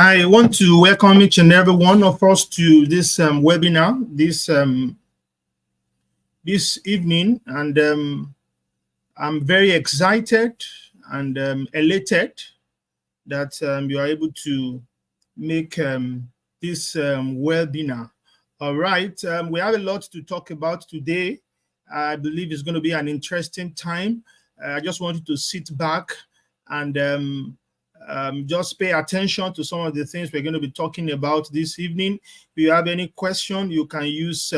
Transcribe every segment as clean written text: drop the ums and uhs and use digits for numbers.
I want to welcome each and every one of us to this webinar this evening, and I'm very excited and elated that you are able to make this webinar. All right, we have a lot to talk about today. I believe it's going to be an interesting time. I just want you to sit back and just pay attention to some of the things we're going to be talking about this evening. If you have any question, you can use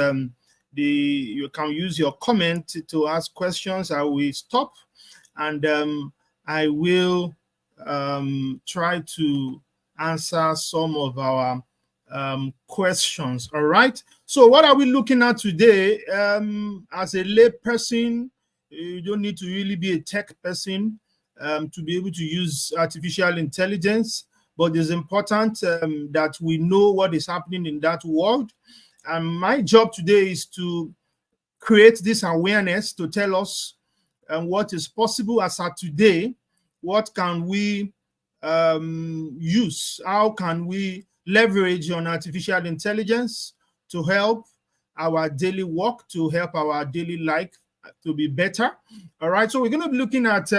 your comment to ask questions. I will stop and I will try to answer some of our questions. All right. So what are we looking at today? As a lay person, you don't need to really be a tech person to be able to use artificial intelligence, but it's important that we know what is happening in that world. And my job today is to create this awareness to tell us what is possible as of today. What can we use? How can we leverage on artificial intelligence to help our daily work, to help our daily life to be better? All right, so we're going to be looking at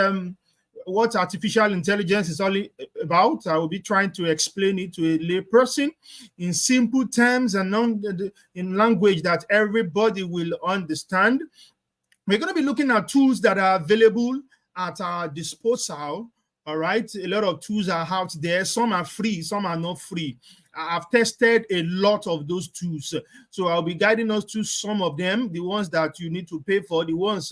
what artificial intelligence is all about. I will be trying to explain it to a lay person in simple terms and in language that everybody will understand. We're going to be looking at tools that are available at our disposal. All right, a lot of tools are out there. Some are free, some are not free. I've tested a lot of those tools, so I'll be guiding us through some of them, the ones that you need to pay for, the ones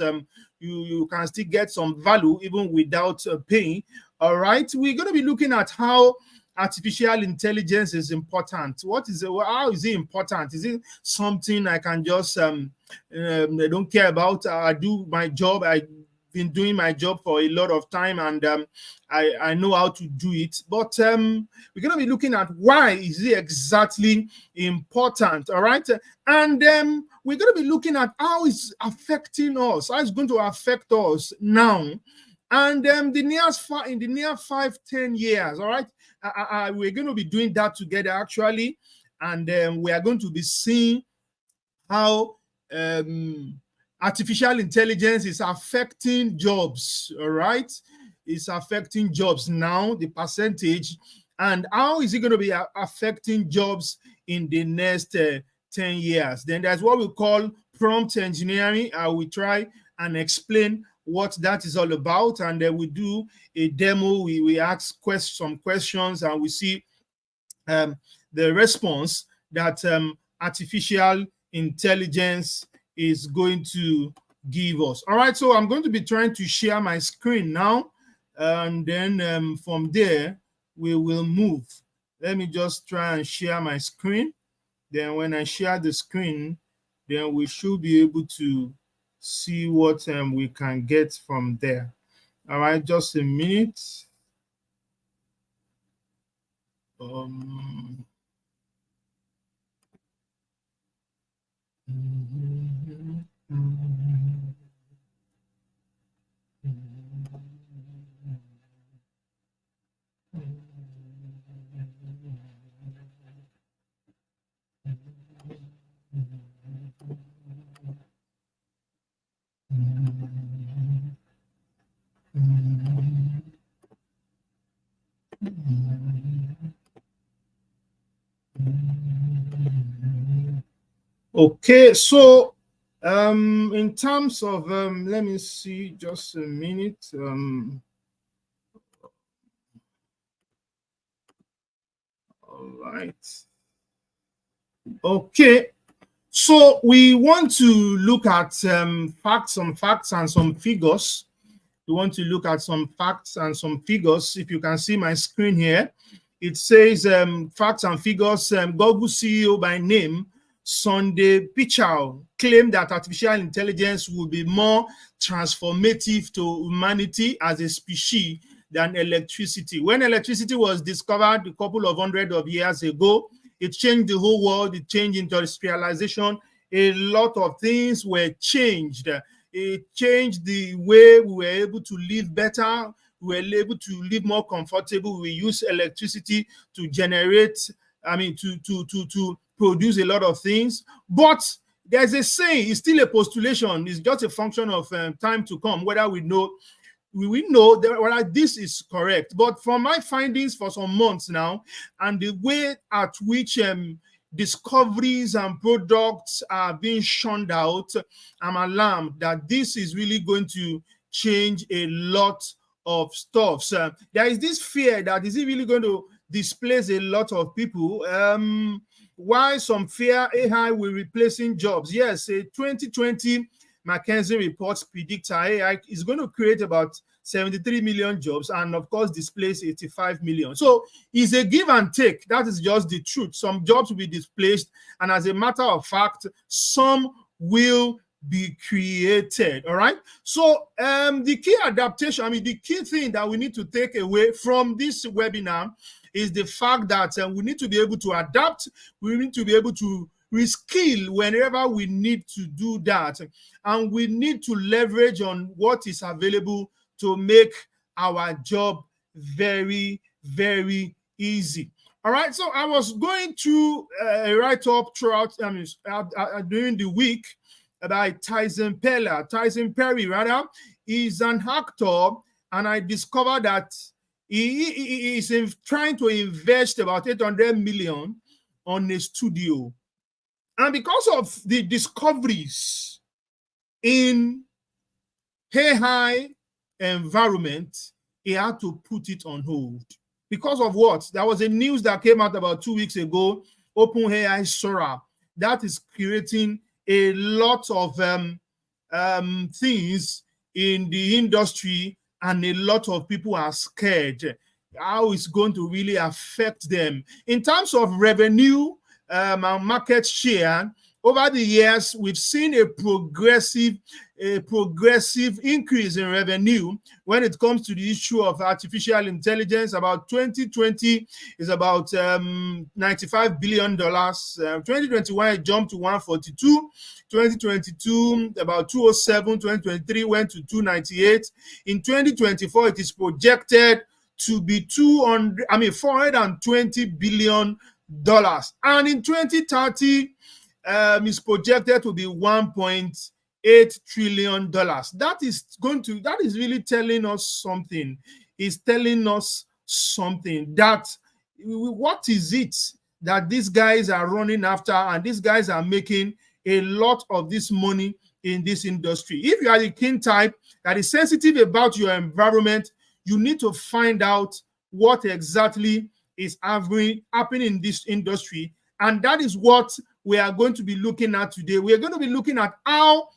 you can still get some value even without paying. All right, we're going to be looking at how artificial intelligence is important. What is it? How is it important? Is it something I can just I don't care about? I do my job. I've been doing my job for a lot of time, and I know how to do it. But we're going to be looking at why is it exactly important. All right, and we're going to be looking at how it's affecting us, how it's going to affect us now, and in the near 5-10 years. All right, we're going to be doing that together actually, and we are going to be seeing how artificial intelligence is affecting jobs. All right, it's affecting jobs now, the percentage, and how is it going to be affecting jobs in the next 10 years. Then there's what we call prompt engineering. I will try and explain what that is all about, and then we do a demo. We ask some questions, and we see the response that artificial intelligence is going to give us. All right, so I'm going to be trying to share my screen now, and then from there we will move. Let me just try and share my screen. Then when I share the screen, then we should be able to see what we can get from there. All right, just a minute. Okay, so in terms of let me see, just a minute. All right. Okay, so we want to look at some facts and some figures. We want to look at some facts and some figures. If you can see my screen here, it says facts and figures. Google CEO by name Sunday Pichai claimed that artificial intelligence will be more transformative to humanity as a species than electricity. When electricity was discovered a couple of hundred of years ago, it changed the whole world. It changed industrialization. A lot of things were changed. It changed the way we were able to live better. we're able to live more comfortable. We use electricity to generate, to produce a lot of things. But there's a saying, it's still a postulation. It's just a function of time to come, whether we know that whether this is correct. But from my findings for some months now, and the way at which discoveries and products are being shunned out, I'm alarmed that this is really going to change a lot of stuff. So there is this fear that is it really going to displace a lot of people. Why some fear AI will replacing jobs? Yes, a 2020 McKinsey reports predicts AI is going to create about 73 million jobs and, of course, displace 85 million. So it's a give and take. That is just the truth. Some jobs will be displaced, and as a matter of fact, some will be created. All right. So the key adaptation, the key thing that we need to take away from this webinar is the fact that we need to be able to adapt. We need to be able to reskill whenever we need to do that. And we need to leverage on what is available to make our job very, very easy. All right. So I was going through a write-up throughout during the week by Tyson Perry, rather, is an actor, and I discovered that he is trying to invest about 800 million on a studio. And because of the discoveries in AI environment, he had to put it on hold. Because of what? There was a news that came out about 2 weeks ago, OpenAI Sora, that is creating a lot of things in the industry, and a lot of people are scared how it's going to really affect them. In terms of revenue and market share, over the years, we've seen a progressive increase in revenue when it comes to the issue of artificial intelligence. About 2020 is about $95 billion. 2021 it jumped to 142. 2022 about 207. 2023 went to 298. In 2024, it is projected to be $420 billion. And in 2030, is projected to be $1.8 trillion. That is really telling us something. It's telling us something that what is it that these guys are running after, and these guys are making a lot of this money in this industry. If you are the king type that is sensitive about your environment, you need to find out what exactly is happening in this industry, and that is what we are going to be looking at today. We are going to be looking at how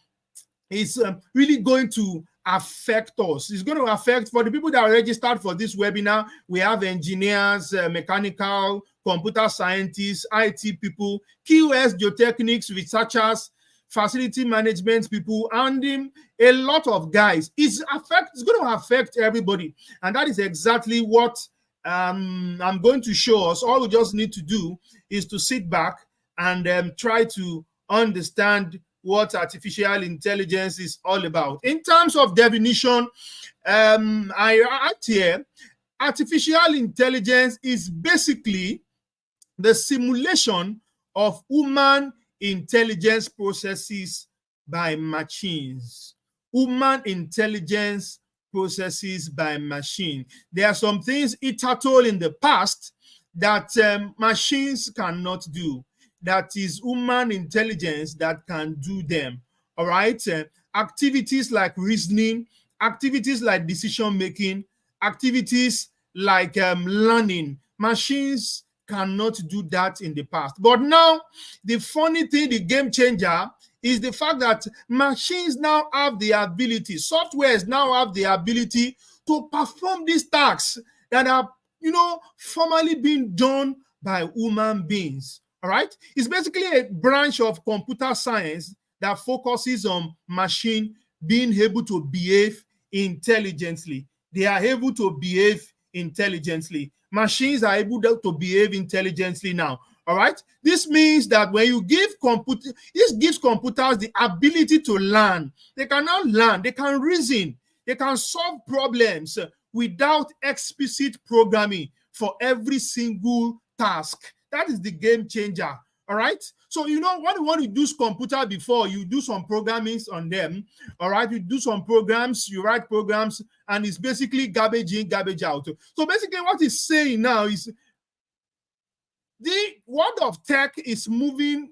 it's really going to affect us. It's going to affect, for the people that are registered for this webinar, we have engineers, mechanical, computer scientists, IT people, QS, geotechnics, researchers, facility management people, and a lot of guys. It's going to affect everybody. And that is exactly what I'm going to show us. All we just need to do is to sit back and try to understand what artificial intelligence is all about. In terms of definition, I write here, artificial intelligence is basically the simulation of human intelligence processes by machines. Human intelligence processes by machine. There are some things hitherto in the past that machines cannot do. That is human intelligence that can do them. All right. Activities like reasoning, activities like decision making, activities like learning. Machines cannot do that in the past. But now, the funny thing, the game changer, is the fact that machines now have the ability, softwares now have the ability to perform these tasks that are, formerly being done by human beings. All right. It's basically a branch of computer science that focuses on machine being able to behave intelligently. They are able to behave intelligently. Machines are able to behave intelligently now. All right. This means that when you give this gives computers the ability to learn. They can now learn. They can reason. They can solve problems without explicit programming for every single task. That is the game changer. All right. So, you know, when you want to use computer before, you do some programming on them. All right. You do some programs, you write programs, and it's basically garbage in, garbage out. So basically what it's saying now is the world of tech is moving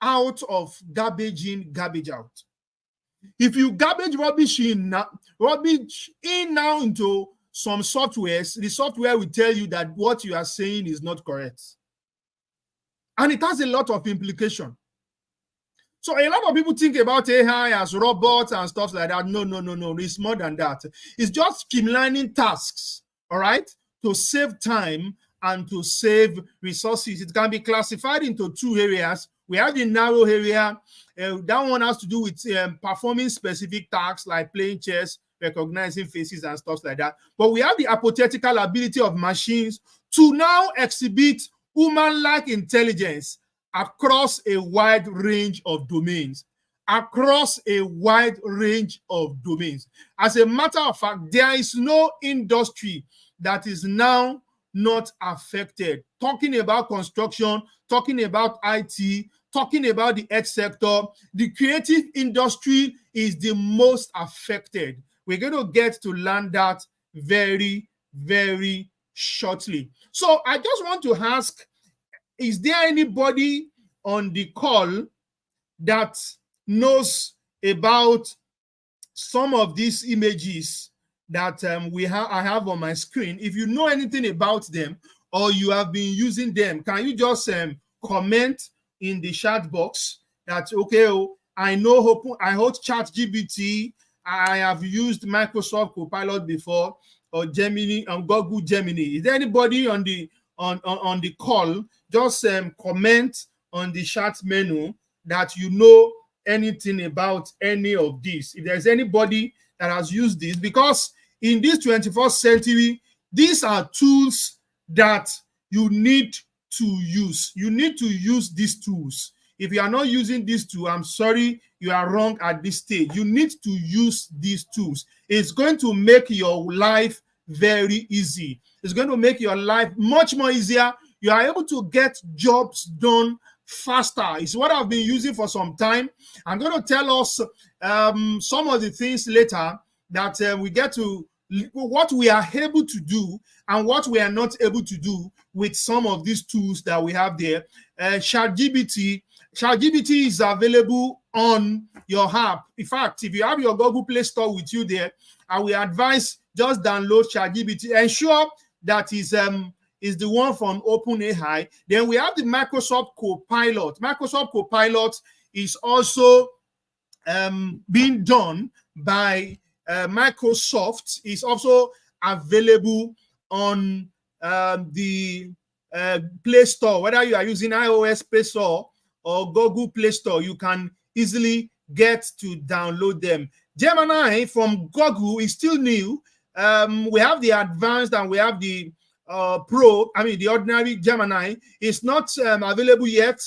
out of garbage in, garbage out. If you garbage rubbish in now into some softwares, the software will tell you that what you are saying is not correct. And it has a lot of implication. So a lot of people think about AI as robots and stuff like that. No. It's more than that. It's just streamlining tasks, all right, to save time and to save resources. It can be classified into two areas. We have the narrow area. That one has to do with performing specific tasks like playing chess, recognizing faces and stuff like that. But we have the hypothetical ability of machines to now exhibit human-like intelligence across a wide range of domains. Across a wide range of domains. As a matter of fact, there is no industry that is now not affected. Talking about construction, talking about IT, talking about the health sector, the creative industry is the most affected. We're going to get to learn that very, very shortly. So I just want to ask, is there anybody on the call that knows about some of these images that I have on my screen? If you know anything about them or you have been using them, can you just comment in the chat box that, okay, I hold chatgpt, I have used Microsoft Copilot before, or Gemini and Google Gemini. Is there anybody on the call? Just comment on the chat menu that you know anything about any of this. If there's anybody that has used this, because in this 21st century, these are tools that you need to use. You need to use these tools. If you are not using these tools, I'm sorry, you are wrong at this stage. You need to use these tools. It's going to make your life very easy. It's going to make your life much more easier. You are able to get jobs done faster. It's what I've been using for some time. I'm going to tell us some of the things later that we get to what we are able to do and what we are not able to do with some of these tools that we have there. chatgpt is available on your app. In fact, if you have your Google Play Store with you there, I will advise just download chatgpt. Ensure that is the one from OpenAI. Then we have the Microsoft Copilot. Microsoft Copilot is also being done by Microsoft. Is also available on the Play Store. Whether you are using iOS Play Store or Google Play Store, you can easily get to download them. Gemini from Google is still new. We have the advanced and we have the Pro. I mean, the ordinary Gemini is not available yet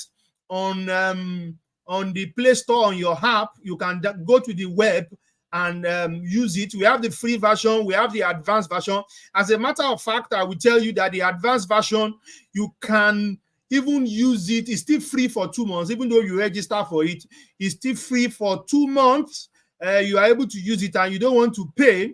on the Play Store on your app. You can go to the web and use it. We have the free version. We have the advanced version. As a matter of fact, I will tell you that the advanced version, you can even use it. It's still free for 2 months. Even though you register for it, it's still free for 2 months. You are able to use it and you don't want to pay.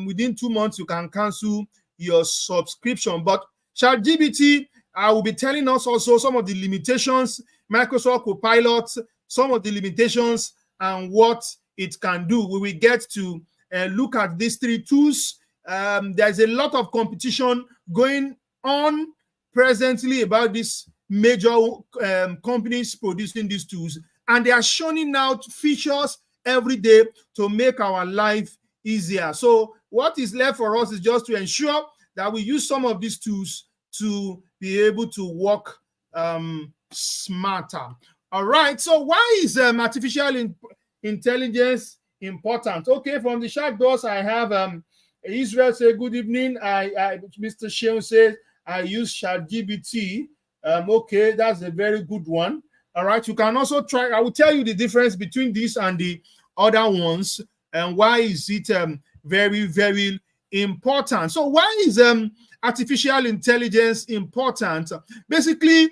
Within 2 months, you can cancel your subscription. But ChatGPT, I will be telling us also some of the limitations, Microsoft Copilot, some of the limitations and what it can do. We will get to look at these three tools. There's a lot of competition going on presently about these major companies producing these tools, and they are showing out features every day to make our life easier. So what is left for us is just to ensure that we use some of these tools to be able to work smarter. All right. So why is artificial intelligence important? Okay, from the chat box, I have Israel say good evening. Mr. Sheon says I use ChatGPT. Okay, that's a very good one. All right, you can also try. I will tell you the difference between this and the other ones and why is it very, very important. So why is artificial intelligence important? Basically,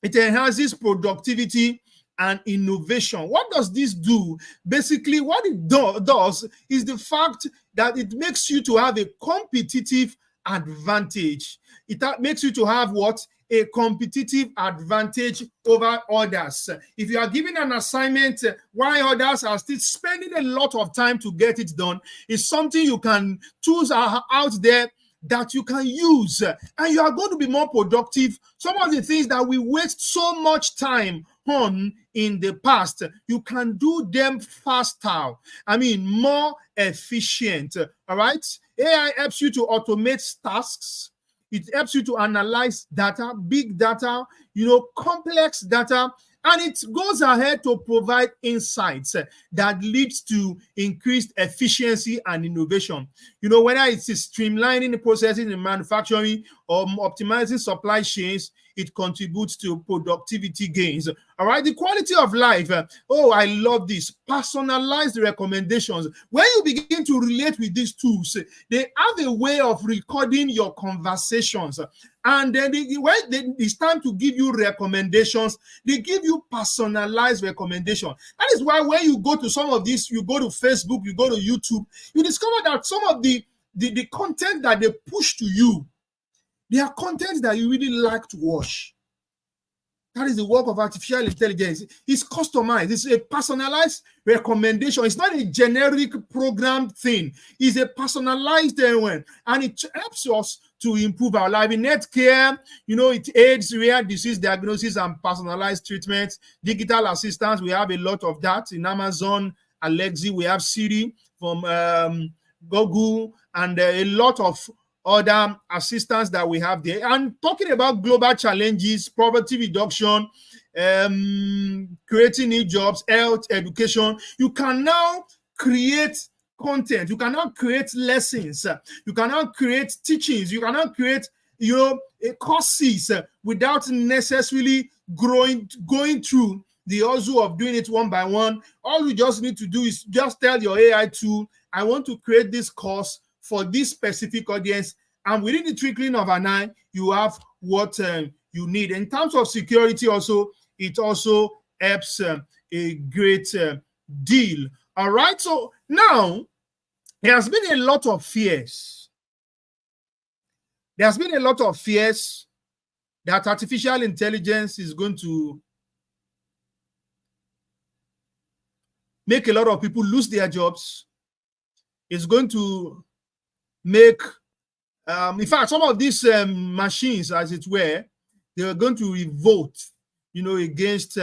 it enhances productivity and innovation. What does this do? Basically, what it does is the fact that it makes you to have a competitive advantage. It makes you to have what? A competitive advantage over others. If you are given an assignment while others are still spending a lot of time to get it done, it's something you can choose out there that you can use, and you are going to be more productive. Some of the things that we waste so much time on in the past, you can do them faster. I mean, more efficient. All right. AI helps you to automate tasks. It helps you to analyze data, big data, complex data, and it goes ahead to provide insights that leads to increased efficiency and innovation. Whether it's streamlining the processes in manufacturing or optimizing supply chains, it contributes to productivity gains. All right, the quality of life. I love this. Personalized recommendations. When you begin to relate with these tools, they have a way of recording your conversations. And then when it's time to give you recommendations, they give you personalized recommendation. That is why when you go to some of these, you go to Facebook, you go to YouTube, you discover that some of the content that they push to you, they are content that you really like to watch. That is the work of artificial intelligence. It's customized. It's a personalized recommendation. It's not a generic programmed thing. It's a personalized one. And it helps us to improve our life. In healthcare, it aids rare disease diagnosis and personalized treatment. Digital assistance, we have a lot of that. In Amazon, Alexa, we have Siri from Google, and a lot of other assistants that we have there. And talking about global challenges, poverty reduction, creating new jobs, health, education, you can now create content. You can now create lessons. You can now create teachings. You can now create, courses without necessarily going through the hustle of doing it one by one. All you just need to do is just tell your AI tool, I want to create this course for this specific audience, and within the twinkling of an eye, you have what you need. In terms of security also, it also helps a great deal. All right, so now there has been a lot of fears. There has been a lot of fears that artificial intelligence is going to make a lot of people lose their jobs. It's going to make, in fact, some of these machines, as it were, they are going to revolt, against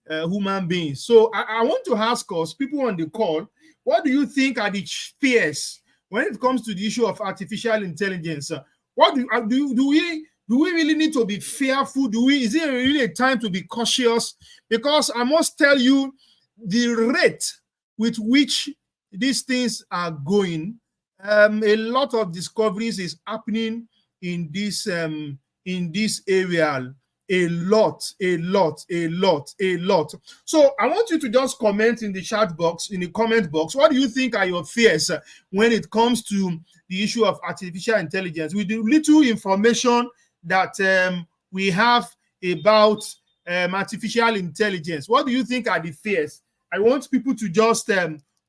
human beings. So I want to ask us, people on the call, what do you think are the fears when it comes to the issue of artificial intelligence? What do we really need to be fearful? Is it really a time to be cautious? Because I must tell you, the rate with which these things are going, a lot of discoveries is happening in this area. A lot. So I want you to just comment in the chat box, in the comment box. What do you think are your fears when it comes to the issue of artificial intelligence? With the little information that we have about artificial intelligence, what do you think are the fears? I want people to just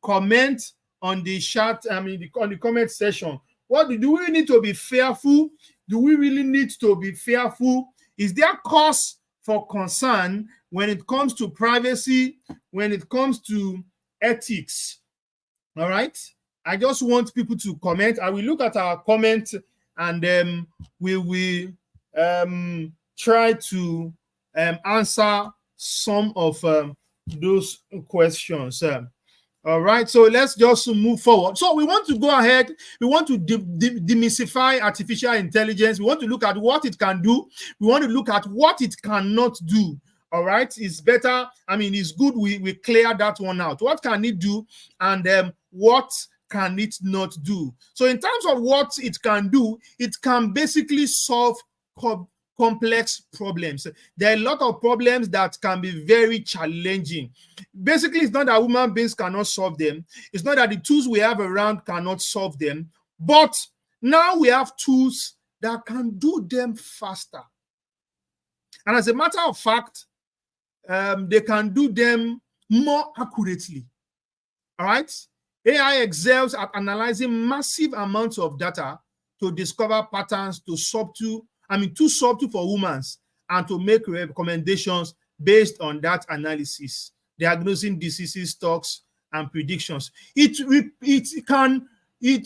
comment on the chat, on the comment section. What do we need to be fearful? Do we really need to be fearful? Is there cause for concern when it comes to privacy, when it comes to ethics? All right. I just want people to comment. I will look at our comment, and we will try to answer some of those questions. All right, so let's just move forward. So we want to go ahead. We want to demystify artificial intelligence. We want to look at what it can do. We want to look at what it cannot do. All right, it's better. It's good we clear that one out. What can it do, and what can it not do? So in terms of what it can do, it can basically solve complex problems. There are a lot of problems that can be very challenging. Basically, it's not that human beings cannot solve them. It's not that the tools we have around cannot solve them, But now we have tools that can do them faster. And as a matter of fact, they can do them more accurately. All right? AI excels at analyzing massive amounts of data to discover patterns too subtle for humans, and to make recommendations based on that analysis, diagnosing diseases, stocks, and predictions. It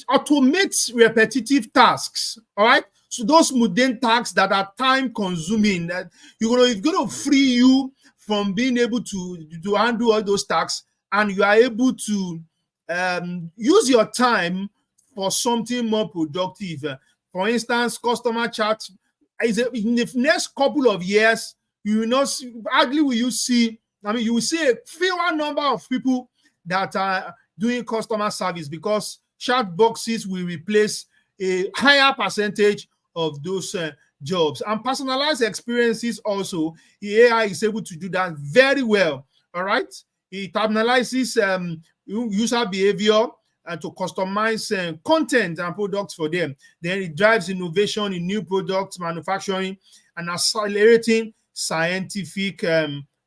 automates repetitive tasks. All right, so those mundane tasks that are time consuming, that it's going to free you from being able to handle all those tasks, and you are able to use your time for something more productive. For instance, customer chat in the next couple of years, you will not see, hardly will you see, you will see a fewer number of people that are doing customer service, because chat boxes will replace a higher percentage of those jobs. And personalized experiences also, the AI is able to do that very well. All right, it analyzes user behavior and to customize content and products for them. Then it drives innovation in new products, manufacturing, and accelerating scientific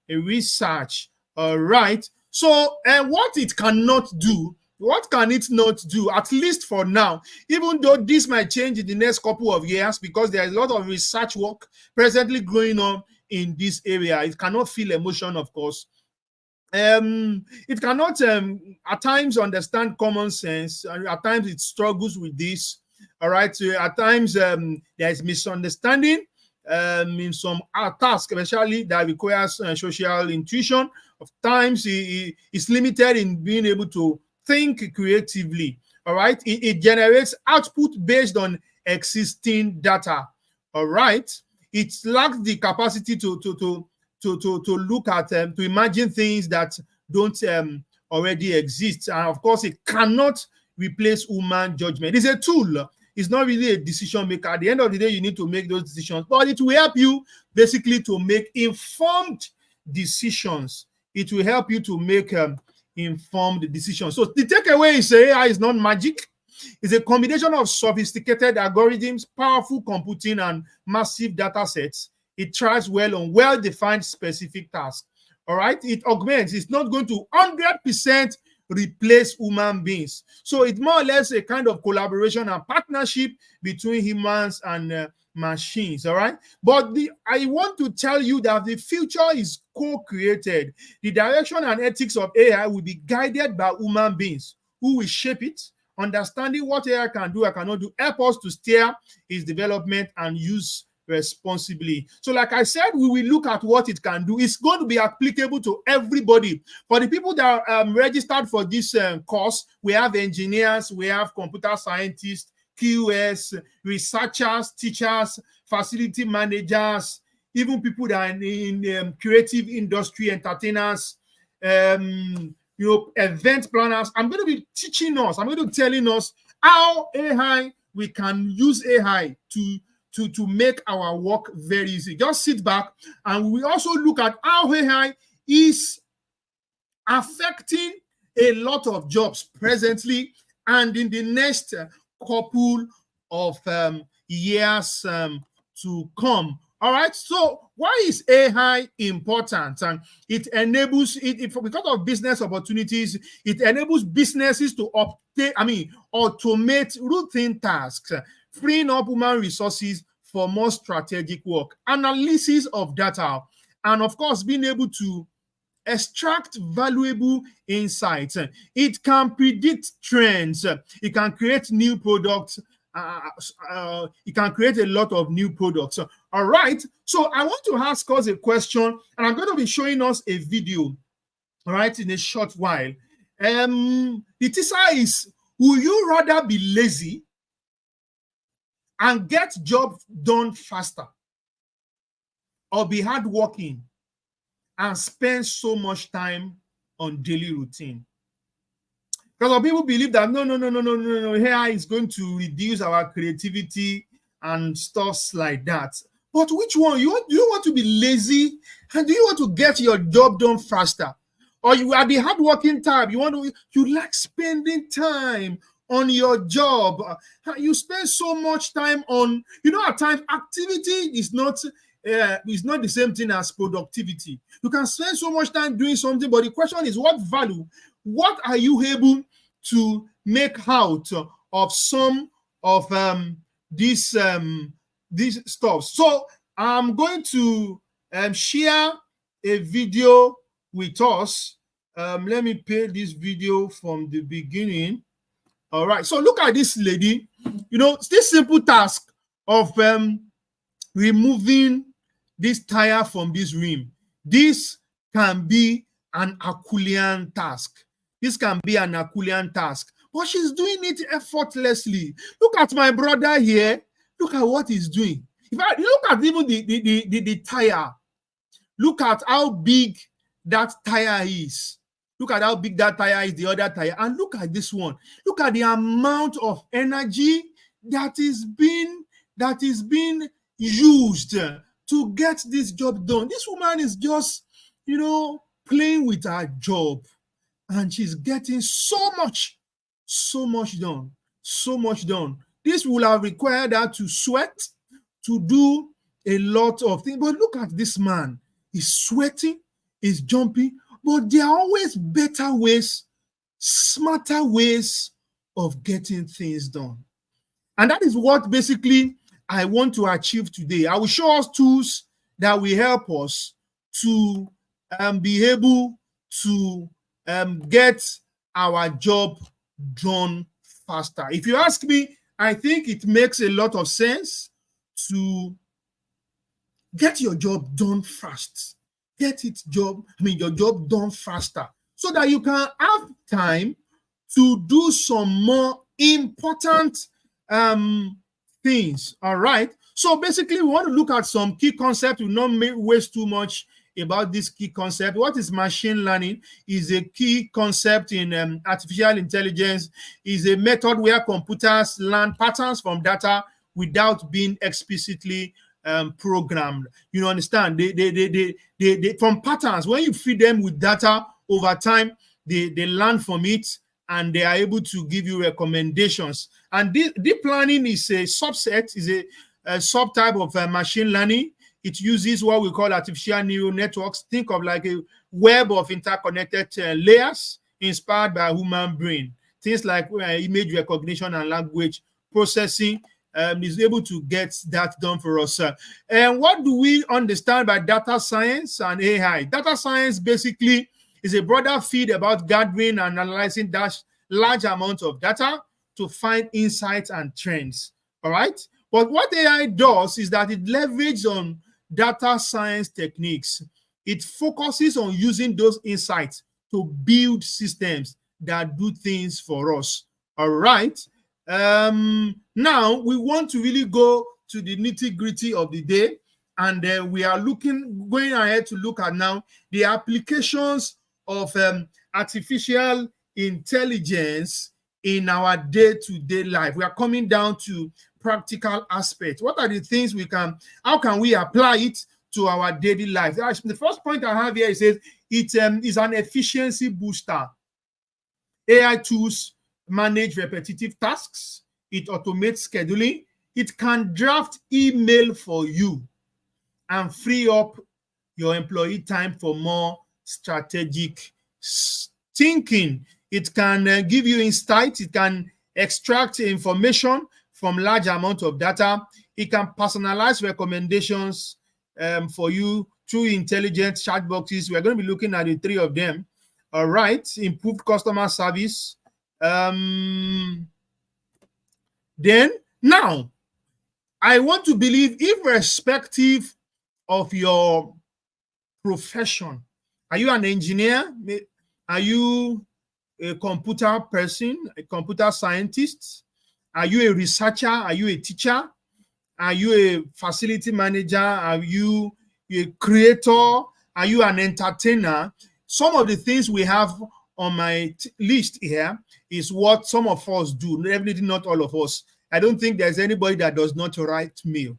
research. All right. So, what it cannot do, what can it not do, at least for now, even though this might change in the next couple of years, because there is a lot of research work presently going on in this area. It cannot feel emotion, of course. It cannot at times understand common sense, and at times it struggles with this. All right, so at times there is misunderstanding in some tasks, especially that requires social intuition. Of times it's limited in being able to think creatively. All right, it generates output based on existing data. All right, it lacks the capacity to look at to imagine things that don't already exist. And of course, it cannot replace human judgment. It's a tool. It's not really a decision maker. At the end of the day, you need to make those decisions, but it will help you basically to make informed decisions. It will help you to make informed decisions. So the takeaway is AI is not magic. It's a combination of sophisticated algorithms, powerful computing, and massive data sets. It thrives well on well-defined specific tasks. All right, it augments. It's not going to 100% replace human beings. So it's more or less a kind of collaboration and partnership between humans and machines. All right, but I want to tell you that the future is co-created. The direction and ethics of AI will be guided by human beings who will shape it. Understanding what AI can do, I cannot do, help us to steer its development and use responsibly. So like I said, we will look at what it can do. It's going to be applicable to everybody. For the people that are registered for this course, we have engineers, we have computer scientists, QS, researchers, teachers, facility managers, even people that are in creative industry, entertainers, event planners. I'm going to be teaching us, I'm going to be telling us how we can use AI to make our work very easy. Just sit back, and we also look at how AI is affecting a lot of jobs presently and in the next couple of years to come. All right, so why is AI important? And it enables because of business opportunities. It enables businesses to automate routine tasks, freeing up human resources for more strategic work, analysis of data, and of course, being able to extract valuable insights. It can predict trends. It can create new products. It can create a lot of new products. All right. So I want to ask us a question, and I'm going to be showing us a video, all right, in a short while. The teaser is, would you rather be lazy and get jobs done faster, or be hardworking and spend so much time on daily routine? Because some people believe that no, AI is going to reduce our creativity and stuff like that. But which one? Do you want to be lazy, and do you want to get your job done faster? Or you are the hardworking type, you like spending time on your job. You spend so much time on, at times activity is not the same thing as productivity. You can spend so much time doing something, but the question is, what value, what are you able to make out of some of these stuff? So I'm going to share a video with us. Let me play this video from the beginning. All right, so look at this lady. This simple task of removing this tire from this rim. This can be an Herculean task. This can be an Herculean task, but she's doing it effortlessly. Look at my brother here. Look at what he's doing. If I look at even the tire, look at how big that tire is. Look at how big that tire is, the other tire, and look at this one. Look at the amount of energy that is being used to get this job done. This woman is just, playing with her job, and she's getting so much done, so much done. This will have required her to sweat, to do a lot of things. But look at this man. He's sweating, he's jumping, but there are always better ways, smarter ways of getting things done. And that is what basically I want to achieve today. I will show us tools that will help us to be able to get our job done faster. If you ask me, I think it makes a lot of sense to get your job done fast. Get your job done faster, so that you can have time to do some more important things. All right. So basically, we want to look at some key concepts. We will not waste too much about this key concept. What is machine learning? Is a key concept in artificial intelligence. Is a method where computers learn patterns from data without being explicitly programmed. You understand? They from patterns. When you feed them with data over time, they learn from it, and they are able to give you recommendations. And deep learning is a subset, is a subtype of machine learning. It uses what we call artificial neural networks. Think of like a web of interconnected layers inspired by a human brain. Things like image recognition and language processing is able to get that done for us. And what do we understand by data science and AI? Data science basically is a broader field about gathering and analyzing large amounts of data to find insights and trends. All right. But what AI does is that it leverages on data science techniques. It focuses on using those insights to build systems that do things for us. All right. Now we want to really go to the nitty-gritty of the day, and we are going ahead to look at now the applications of artificial intelligence in our day-to-day life. We are coming down to practical aspects. What are the things how can we apply it to our daily life? The first point I have here is it is an efficiency booster. AI tools manage repetitive tasks. It automates scheduling. It can draft email for you and free up your employee time for more strategic thinking. It can give you insight. It can extract information from large amount of data. It can personalize recommendations for you through intelligent chat boxes. We're going to be looking at the three of them. All right. Improved customer service. Then now, I want to believe, irrespective of your profession, are you an engineer? Are you a computer person, a computer scientist? Are you a researcher? Are you a teacher? Are you a facility manager? Are you a creator? Are you an entertainer? Some of the things we have on my list here is what some of us do. Definitely not all of us. I don't think there's anybody that does not write mail.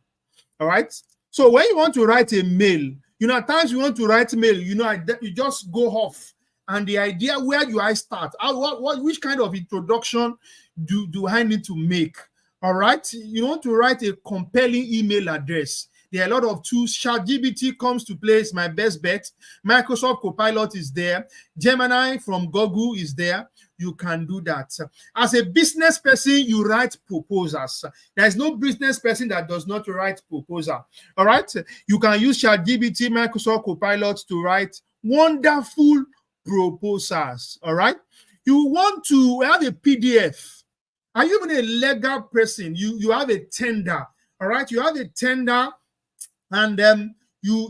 All right. So when you want to write a mail, at times you want to write mail, you just go off and the idea, where do I start? Which kind of introduction do I need to make? All right. You want to write a compelling email address. There are a lot of tools. ChatGPT comes to play. It's my best bet. Microsoft Copilot is there. Gemini from Google is there. You can do that. As a business person, you write proposals. There is no business person that does not write proposal. All right. You can use ChatGPT, Microsoft Copilot to write wonderful proposals. All right. You want to have a PDF. Are you even a legal person? You have a tender, all right? You have a tender, and you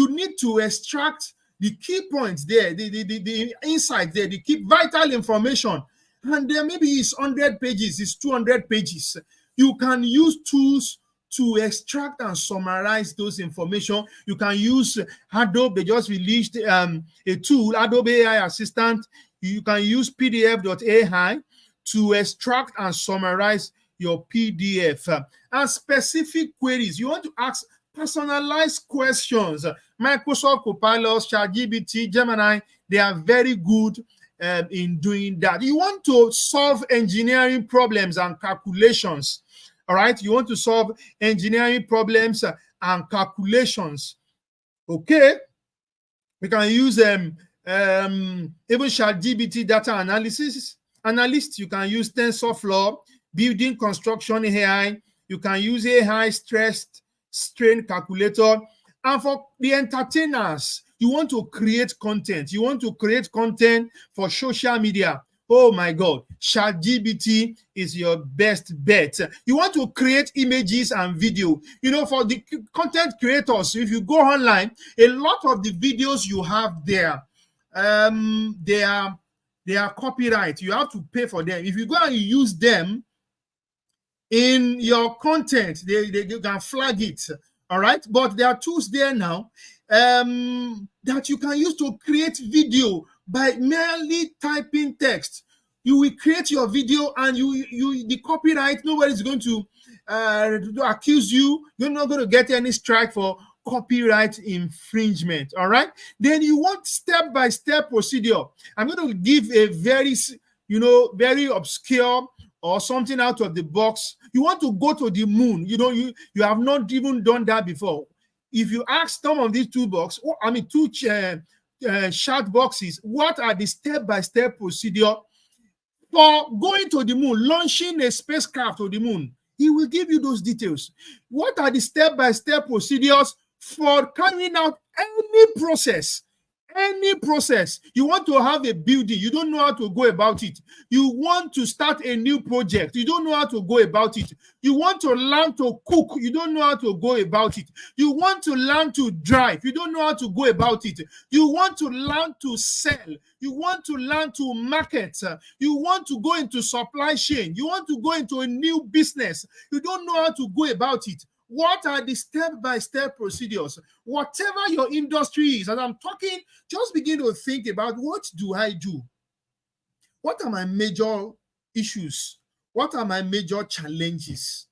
need to extract the key points there, the insight there, the key vital information, and then maybe it's 100 pages, it's 200 pages. You can use tools to extract and summarize those information. You can use Adobe. They just released a tool, Adobe AI Assistant. You can use PDF.ai to extract and summarize your PDF. And specific queries, you want to ask personalized questions. Microsoft Copilot, ChatGPT, Gemini, they are very good in doing that. You want to solve engineering problems and calculations. All right, you want to solve engineering problems and calculations. Okay, we can use even ChatGPT data analysis. Analyst, you can use TensorFlow, building construction AI. You can use AI stress strain calculator. And for the entertainers, you want to create content. You want to create content for social media. Oh my God, ChatGPT is your best bet. You want to create images and video. You know, for the content creators, if you go online, a lot of the videos you have there, they are copyright. You have to pay for them. If you go and use them in your content, they can flag it. All right. But there are tools there now that you can use to create video by merely typing text. You will create your video, and the copyright, nobody's going to accuse you. You're not going to get any strike for copyright infringement. All right. Then you want step-by-step procedure. I'm going to give a very obscure or something out of the box. You want to go to the moon. You have not even done that before. If you ask some of these two chat boxes, what are the step-by-step procedure for going to the moon, launching a spacecraft to the moon? He will give you those details. What are the step-by-step procedures for carrying out any process? Any process. You want to have a building, you don't know how to go about it. You want to start a new project, you don't know how to go about it. You want to learn to cook, you don't know how to go about it. You want to learn to drive, you don't know how to go about it. You want to learn to sell, you want to learn to market, you want to go into supply chain, you want to go into a new business, you don't know how to go about it. What are the step-by-step procedures? Whatever your industry is, as I'm talking, just begin to think about, what do I do? What are my major issues? What are my major challenges?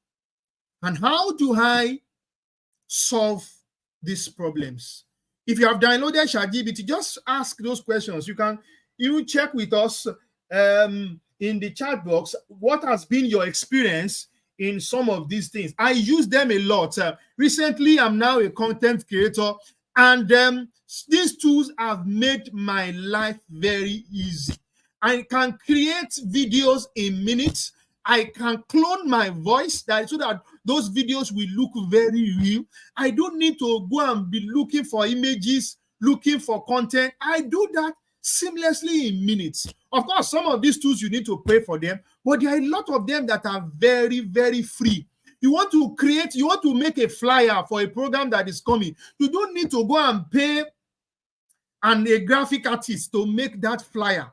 And how do I solve these problems? If you have downloaded ChatGPT, just ask those questions. You can even check with us in the chat box. What has been your experience in some of these things? I use them a lot. Recently, I'm now a content creator, and these tools have made my life very easy. I can create videos in minutes. I can clone my voice so that those videos will look very real. I don't need to go and be looking for images, looking for content. I do that seamlessly in minutes. Of course, some of these tools you need to pay for them, but there are a lot of them that are very, very free. You want to make a flyer for a program that is coming. You don't need to go and pay a graphic artist to make that flyer.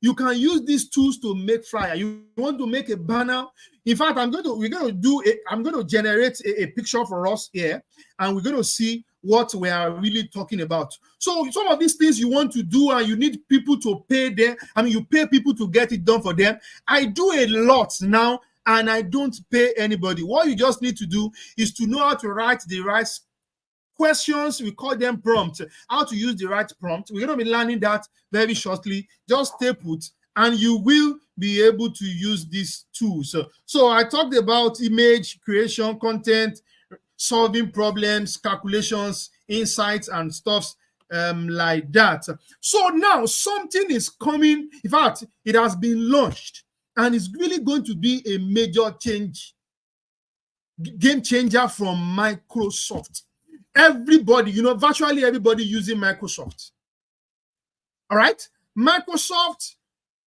You can use these tools to make flyer. You want to make a banner. In fact, I'm going to generate a picture for us here, and we're going to see what we are really talking about. So some of these things you want to do, and you need people to pay them. You pay people to get it done for them. I do a lot now, and I don't pay anybody. What you just need to do is to know how to write the right questions, we call them prompts. How to use the right prompt. We're going to be learning that very shortly. Just stay put and you will be able to use these tools. So I talked about image creation, content, solving problems, calculations, insights, and stuff like that. So now something is coming. In fact, it has been launched and it's really going to be a major change, game changer from Microsoft. Everybody, virtually everybody using Microsoft. All right. Microsoft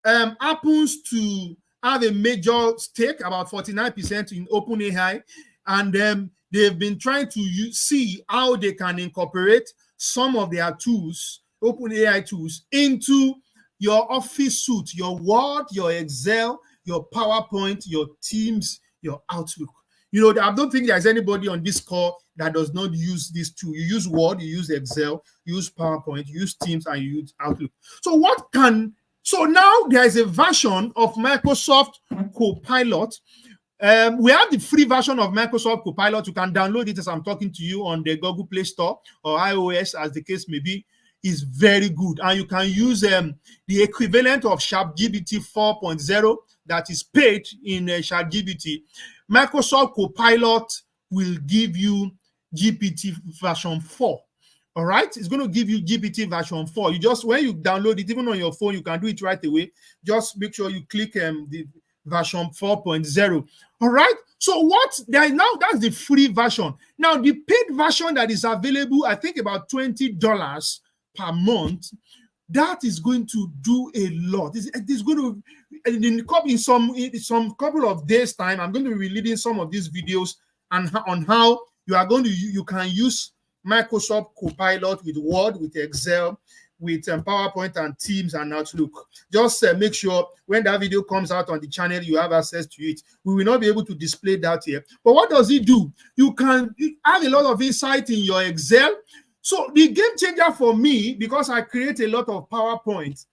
happens to have a major stake, about 49% in OpenAI, and they've been trying to see how they can incorporate some of their tools, OpenAI tools, into your Office suite, your Word, your Excel, your PowerPoint, your Teams, your Outlook. I don't think there's anybody on this call that does not use these two. You use Word, you use Excel, you use PowerPoint, you use Teams, and you use Outlook. So now there is a version of Microsoft Copilot. We have the free version of Microsoft Copilot. You can download it as I'm talking to you on the Google Play Store or iOS, as the case may be. Is very good, and you can use the equivalent of chatgpt 4.0 that is paid in chatgpt. Microsoft Copilot will give you GPT version 4. All right, it's going to give you GPT version 4. When you download it, even on your phone, you can do it right away. Just make sure you click the version 4.0. All right, so that's the free version. Now the paid version that is available, I think about $20 per month, that is going to do a lot. It's going to, in some couple of days time, I'm going to be releasing some of these videos on how you can use Microsoft Copilot with Word, with Excel, with PowerPoint and Teams and Outlook. Just make sure when that video comes out on the channel, you have access to it. We will not be able to display that here. But what does it do? You can have a lot of insight in your Excel. So the game changer for me, because I create a lot of PowerPoint,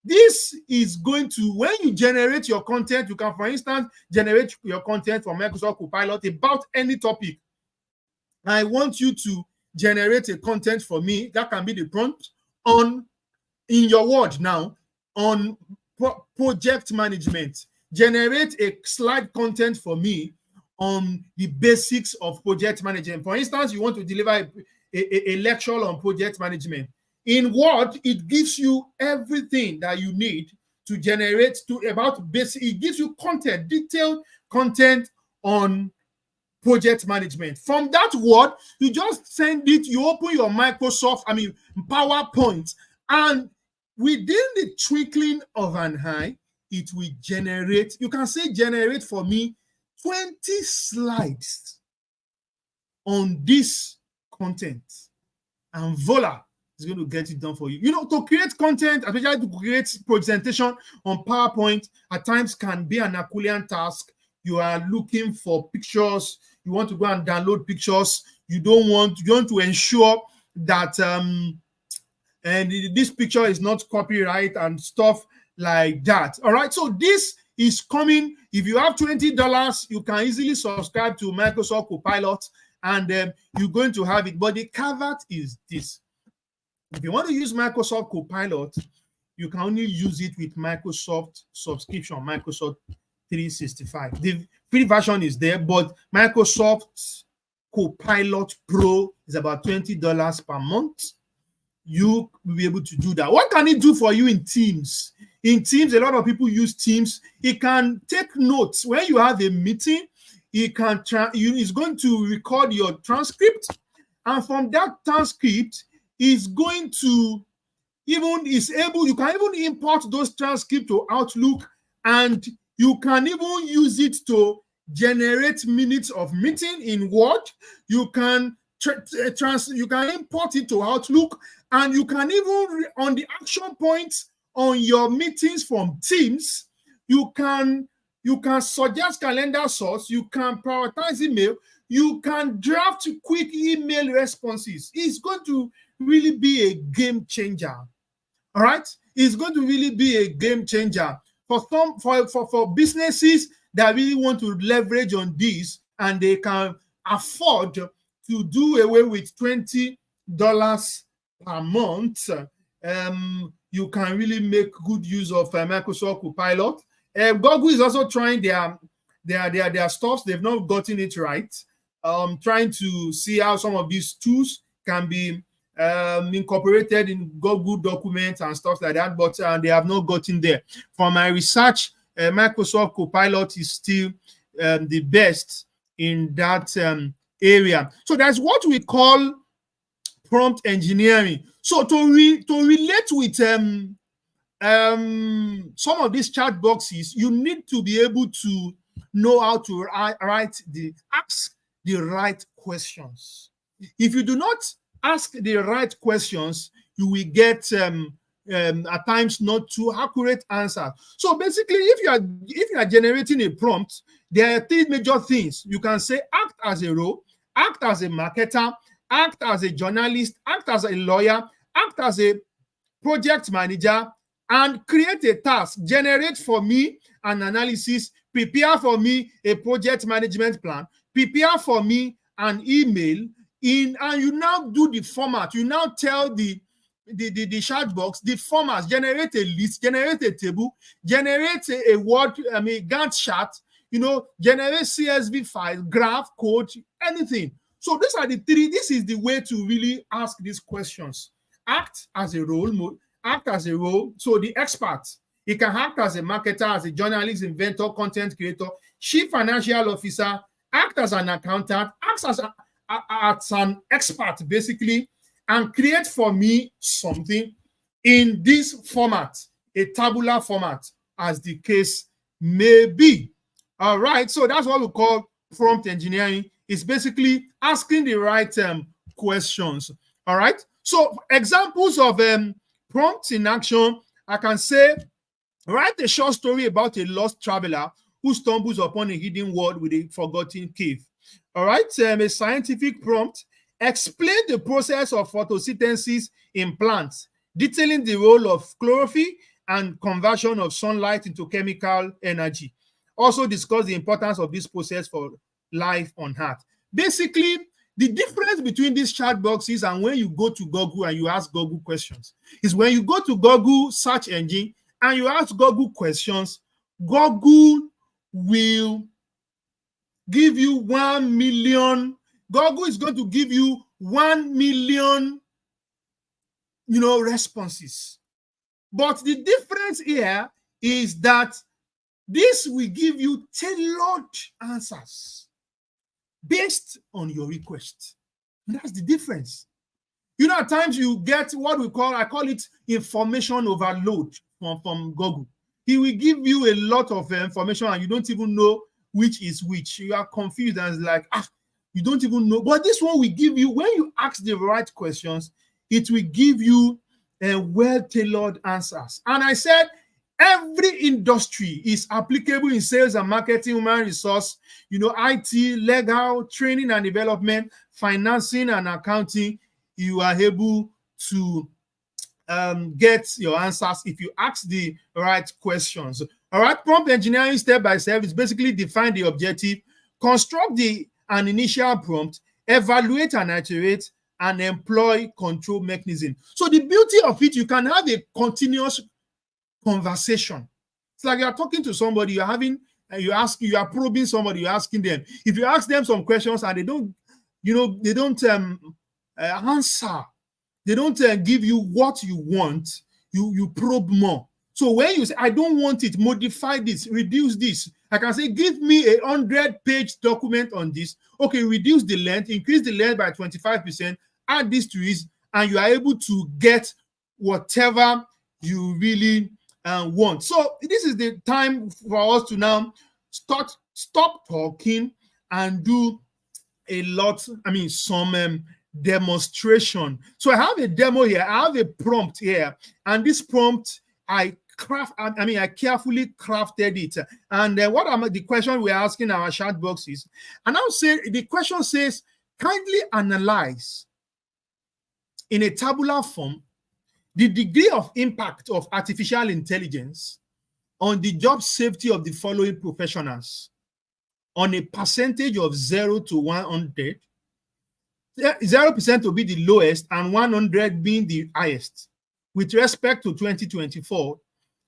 this is going to, when you generate your content, you can, for instance, generate your content from Microsoft Copilot about any topic. I want you to generate a content for me. That can be the prompt in your Word now on project management. Generate a slide content for me on the basics of project management. For instance, you want to deliver a lecture on project management. In Word, it gives you everything that you need to generate about basic. It gives you content, detailed content on project management. From that Word, you just send it, you open your PowerPoint, and within the twinkling of an eye, it will generate, you can say generate for me 20 slides on this content, and voila, it's going to get it done for you. To create content, especially to create presentation on PowerPoint, at times can be an Herculean task. You are looking for pictures, you want to go and download pictures, you want to ensure that and this picture is not copyright and stuff like that. All right, so this is coming. If you have $20, you can easily subscribe to Microsoft Copilot, and you're going to have it. But the caveat is this: if you want to use Microsoft Copilot, you can only use it with Microsoft subscription, Microsoft 365. The free version is there, but Microsoft Copilot Pro is about $20 per month. You will be able to do that. What can it do for you in Teams? In Teams, a lot of people use Teams. It can take notes when you have a meeting. It can it's going to record your transcript, and from that transcript, is going to you can even import those transcripts to Outlook, and you can even use it to generate minutes of meeting in Word. You can import it to Outlook, and you can even on the action points on your meetings from Teams, you can suggest calendar source, you can prioritize email, you can draft quick email responses. It's going to really be a game changer. All right, it's going to really be a game changer for businesses that really want to leverage on this, and they can afford to do away with $20 per month, you can really make good use of Microsoft Copilot. Google is also trying their stuff. They've not gotten it right. Trying to see how some of these tools can be incorporated in Google documents and stuff like that, but they have not gotten there. For my research, Microsoft Copilot is still the best in that area. So that's what we call prompt engineering. So to relate with some of these chat boxes, you need to be able to know how to ask the right questions. If you do not ask the right questions, you will get at times not too accurate answers. So basically, if you are generating a prompt, there are three major things. You can say act as a role, act as a marketer, act as a journalist, act as a lawyer, act as a project manager, and create a task. Generate for me an analysis, prepare for me a project management plan, prepare for me an email, and you now do the format. You now tell the chat box the format, generate a list, generate a table, generate a word, Gantt chart, generate CSV file, graph, code, anything. So these are the three. This is the way to really ask these questions. Act as a role, act as a role. So the expert, he can act as a marketer, as a journalist, inventor, content creator, chief financial officer, act as an accountant, act as an expert, basically, and create for me something in this format, a tabular format, as the case may be. All right, so that's what we call prompt engineering. It's basically asking the right questions. All right, so examples of prompts in action, I can say, write a short story about a lost traveler who stumbles upon a hidden world with a forgotten cave. All right, a scientific prompt, explain the process of photosynthesis in plants, detailing the role of chlorophyll and conversion of sunlight into chemical energy. Also discuss the importance of this process for life on Earth. Basically, the difference between these chat boxes and when you go to Google and you ask Google questions is when you go to Google search engine and you ask Google questions, Google will give you 1 million. Google is going to give you 1 million, responses. But the difference here is that this will give you tailored answers based on your request. And that's the difference. At times you get what I call it information overload from Google. He will give you a lot of information and you don't even know which is which. You are confused and it's like, you don't even know. But this one will give you, when you ask the right questions, it will give you well-tailored answers. And I said, every industry is applicable in sales and marketing, human resource, IT, legal, training and development, financing and accounting. You are able to get your answers if you ask the right questions. All right, prompt engineering step by step is basically define the objective, construct an initial prompt, evaluate and iterate, and employ control mechanism. So the beauty of it, you can have a continuous conversation. It's like you're talking to somebody, you are probing somebody, you're asking them. If you ask them some questions and they don't answer, they don't give you what you want, you probe more. So when you say, I don't want it, modify this, reduce this. I can say, give me a 100-page document on this. Okay, reduce the length, increase the length by 25%, add this to it, and you are able to get whatever you really want. So this is the time for us to now stop talking and do a lot, some demonstration. So I have a demo here, I have a prompt here, and this prompt I carefully crafted it. And what are the question we're asking our chat box is, and I'll say the question says, kindly analyze in a tabular form the degree of impact of artificial intelligence on the job safety of the following professionals on a percentage of 0 to 100. 0% to be the lowest and 100 being the highest with respect to 2024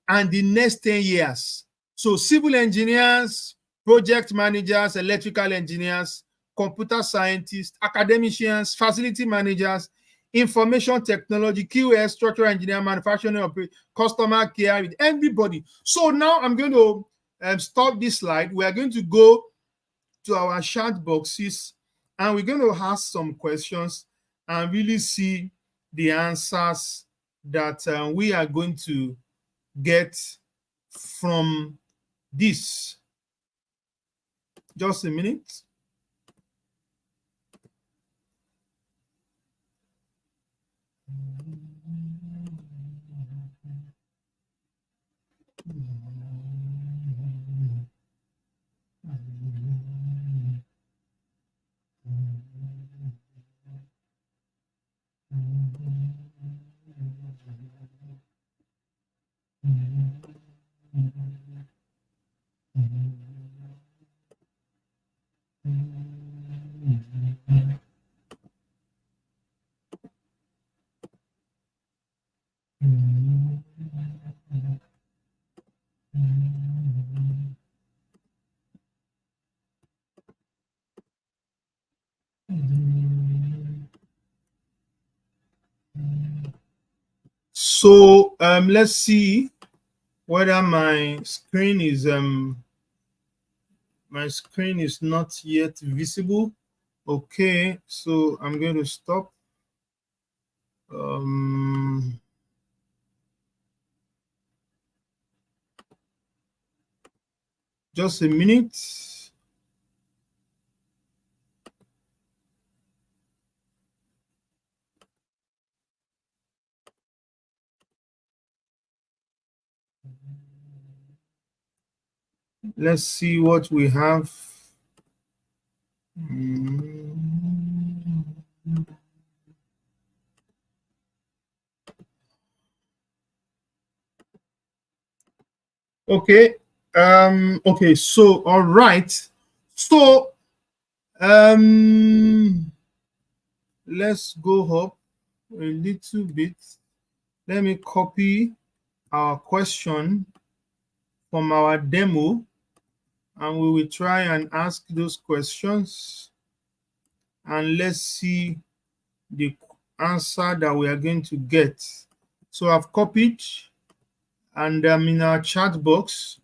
and the next 10 years. So civil engineers, project managers, electrical engineers, computer scientists, academicians, facility managers, information technology, QS, structural engineer, manufacturing, customer care, with everybody. So now I'm going to stop this slide. We are going to go to our chat boxes and we're going to ask some questions and really see the answers that we are going to get from this. Just a minute. So let's see whether my screen is not yet visible. Okay, so I'm going to stop. Just a minute. Let's see what we have. Okay. Okay, so all right. So let's go up a little bit. Let me copy our question from our demo and we will try and ask those questions and let's see the answer that we are going to get. So I've copied and I'm in our chat box.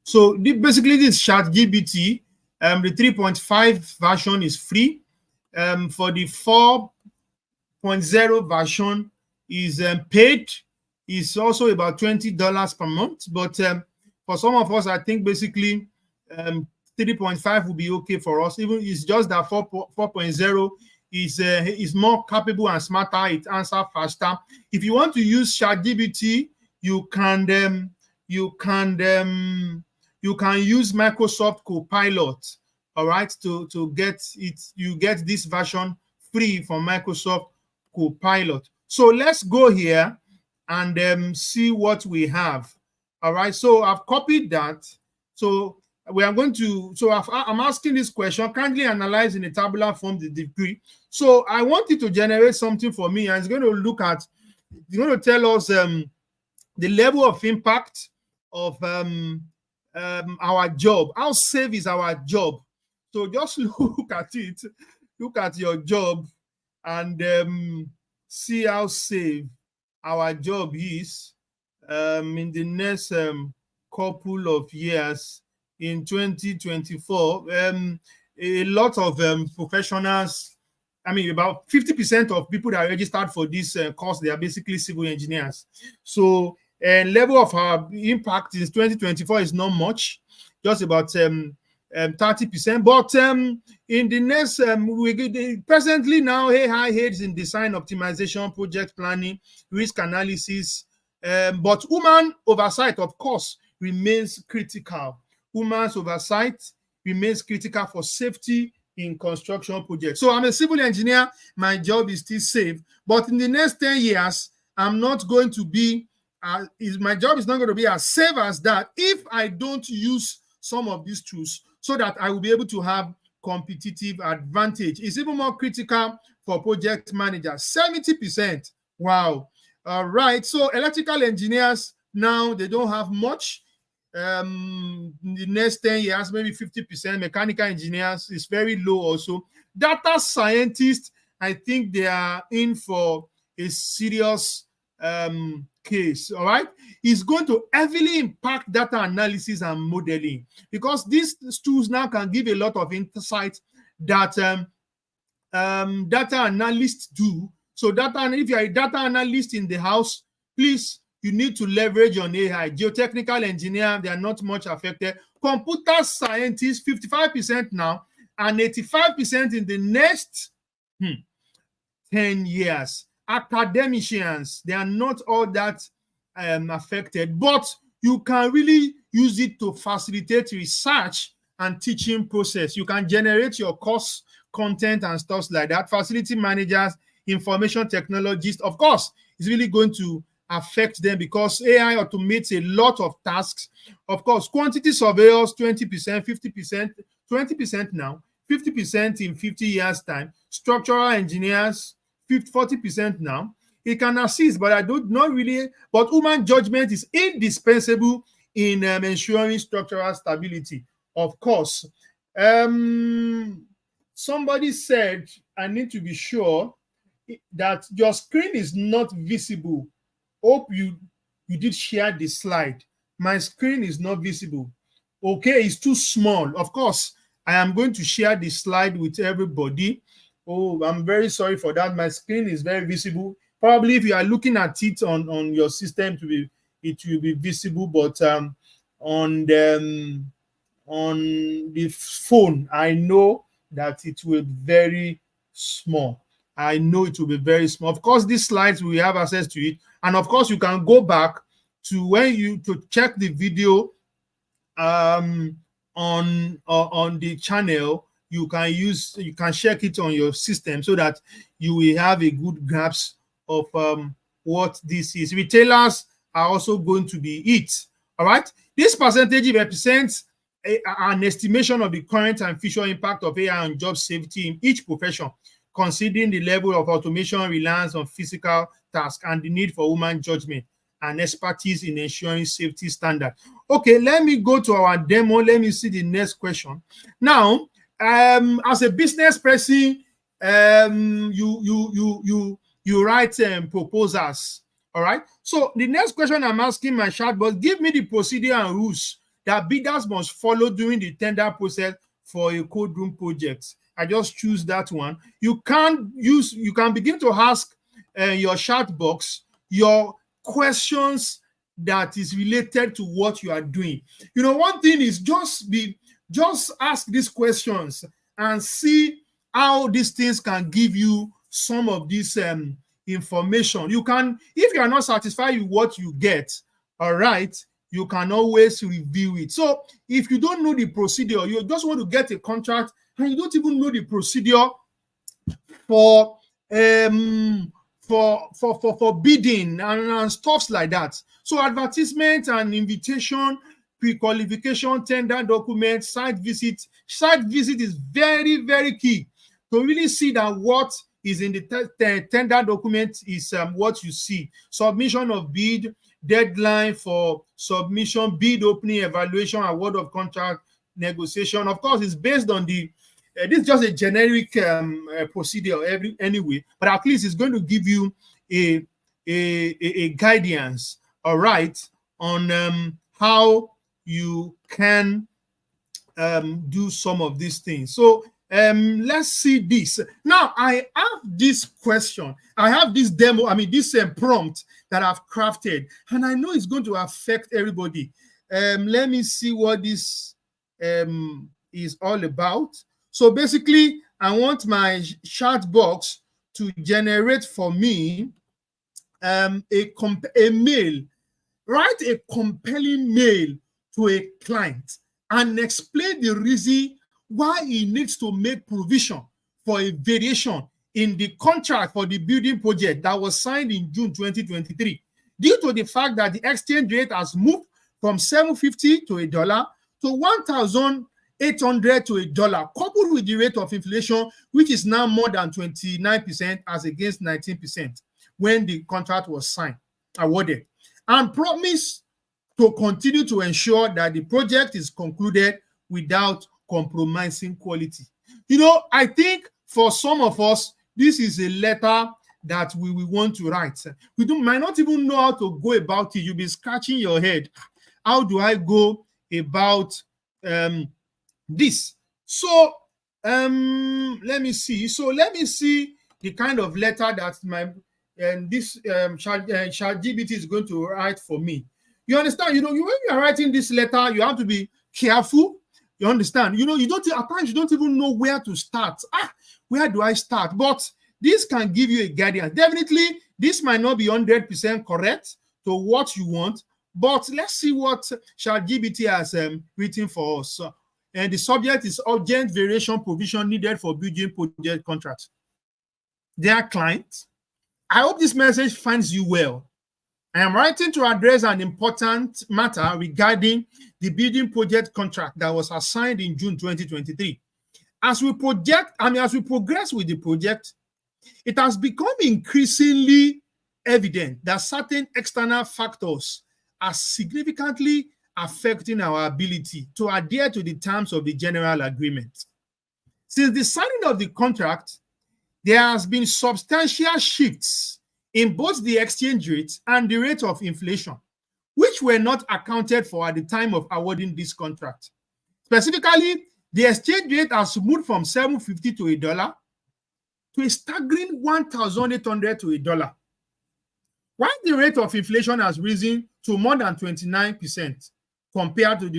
So basically this chatgpt, the 3.5 version is free. For the 4.0 version is paid. It's also about $20 per month. But for some of us, I think basically 3.5 will be okay for us. Even it's just that 4.0 is more capable and smarter. It answers faster. If you want to use ChatGPT, you can use Microsoft Copilot. All right, to get it, you get this version free from Microsoft Copilot. So let's go here and see what we have. All right, so I've copied that. So we are going to, so I'm asking this question, kindly analyze in a tabular form the degree. So I want it to generate something for me, and it's going to look at, it's going to tell us the level of impact of our job. How safe is our job? So just look at it, look at your job and see how safe our job is in the next couple of years. In 2024, a lot of professionals, I mean, about 50% of people that are registered for this course, they are basically civil engineers. So level of our impact in 2024 is not much, just about 30%. But in the next, presently now, AI aids in design optimization, project planning, risk analysis, but human oversight, of course, remains critical. Human oversight remains critical for safety in construction projects. So I'm a civil engineer, my job is still safe, but in the next 10 years, I'm not going to be, my job is not going to be as safe as that if I don't use some of these tools so that I will be able to have competitive advantage. It's even more critical for project managers, 70%. Wow. All right. So electrical engineers now, they don't have much. In the next 10 years, maybe 50%. Mechanical engineers is very low also. Data scientists, I think they are in for a serious case. All right. It's going to heavily impact data analysis and modeling, because these tools now can give a lot of insight that data analysts do. So if you're a data analyst in the house, please, you need to leverage on AI. Geotechnical engineer, they are not much affected. Computer scientists, 55% now, and 85% in the next 10 years. Academicians, they are not all that affected, but you can really use it to facilitate research and teaching process. You can generate your course content and stuff like that. Facility managers, information technologists, of course, it's really going to affect them because AI automates a lot of tasks. Of course, quantity surveyors, 20%, 50%, 20% now, 50% in 50 years' time. Structural engineers, 40% now. It can assist, but I don't not really. But human judgment is indispensable in ensuring structural stability. Of course, somebody said, I need to be sure that your screen is not visible. Hope you did share the slide. My screen is not visible. Okay, it's too small. Of course, I am going to share the slide with everybody. Oh, I'm very sorry for that. My screen is very visible. Probably if you are looking at it on your system, it will be visible, but on the phone, I know that it will be very small. I know it will be very small. Of course, these slides, we have access to it. And of course, you can go back to check the video on the channel. You can check it on your system so that you will have a good grasp of what this is. Retailers are also going to be it. All right. This percentage represents an estimation of the current and future impact of AI on job safety in each profession, considering the level of automation reliance on physical tasks and the need for human judgment and expertise in ensuring safety standards. Okay, let me go to our demo. Let me see the next question. Now, as a business person, you write proposals. All right. So the next question I'm asking my chatbot: give me the procedure and rules that bidders must follow during the tender process for a code room project. I just choose that one. You can begin to ask your chat box your questions that is related to what you are doing. You know, one thing is just ask these questions and see how these things can give you some of this information. You can, if you are not satisfied with what you get, all right, you can always review it. So if you don't know the procedure, you just want to get a contract and you don't even know the procedure for bidding and stuff like that. So advertisement and invitation, pre-qualification, tender documents, site visit. Site visit is very, very key to really see that what is in the tender document is what you see. Submission of bid, deadline for submission, bid opening, evaluation, award of contract, negotiation. Of course, it's based on the this is just a generic procedure anyway, but at least it's going to give you a guidance, all right, on how you can do some of these things. So let's see this. Now, I have this question. I have this demo, this prompt that I've crafted, and I know it's going to affect everybody. Let me see what this is all about. So basically, I want my chat box to generate for me a mail. Write a compelling mail to a client and explain the reason why he needs to make provision for a variation in the contract for the building project that was signed in June 2023, due to the fact that the exchange rate has moved from $7.50 to $1 to 1,000 800 to $1, coupled with the rate of inflation, which is now more than 29% as against 19% when the contract was signed, awarded, and promise to continue to ensure that the project is concluded without compromising quality. I think for some of us, this is a letter that we will want to write. We might not even know how to go about it. You'll be scratching your head. How do I go about this? So let me see. So let me see the kind of letter that this chatgpt is going to write for me. You understand? When you are writing this letter, you have to be careful. You understand? You don't, at times you don't even know where to start. Where do I start? But this can give you a guidance. Definitely, this might not be 100% correct to what you want, but let's see what chatgpt has written for us. And the subject is urgent variation provision needed for building project contracts. Dear client, I hope this message finds you well. I am writing to address an important matter regarding the building project contract that was assigned in June 2023. As we progress with the project, it has become increasingly evident that certain external factors are significantly affecting our ability to adhere to the terms of the general agreement. Since the signing of the contract, there has been substantial shifts in both the exchange rate and the rate of inflation, which were not accounted for at the time of awarding this contract. Specifically, the exchange rate has moved from $7.50 to $1 to a staggering $1,800 to $1, while the rate of inflation has risen to more than 29% compared to the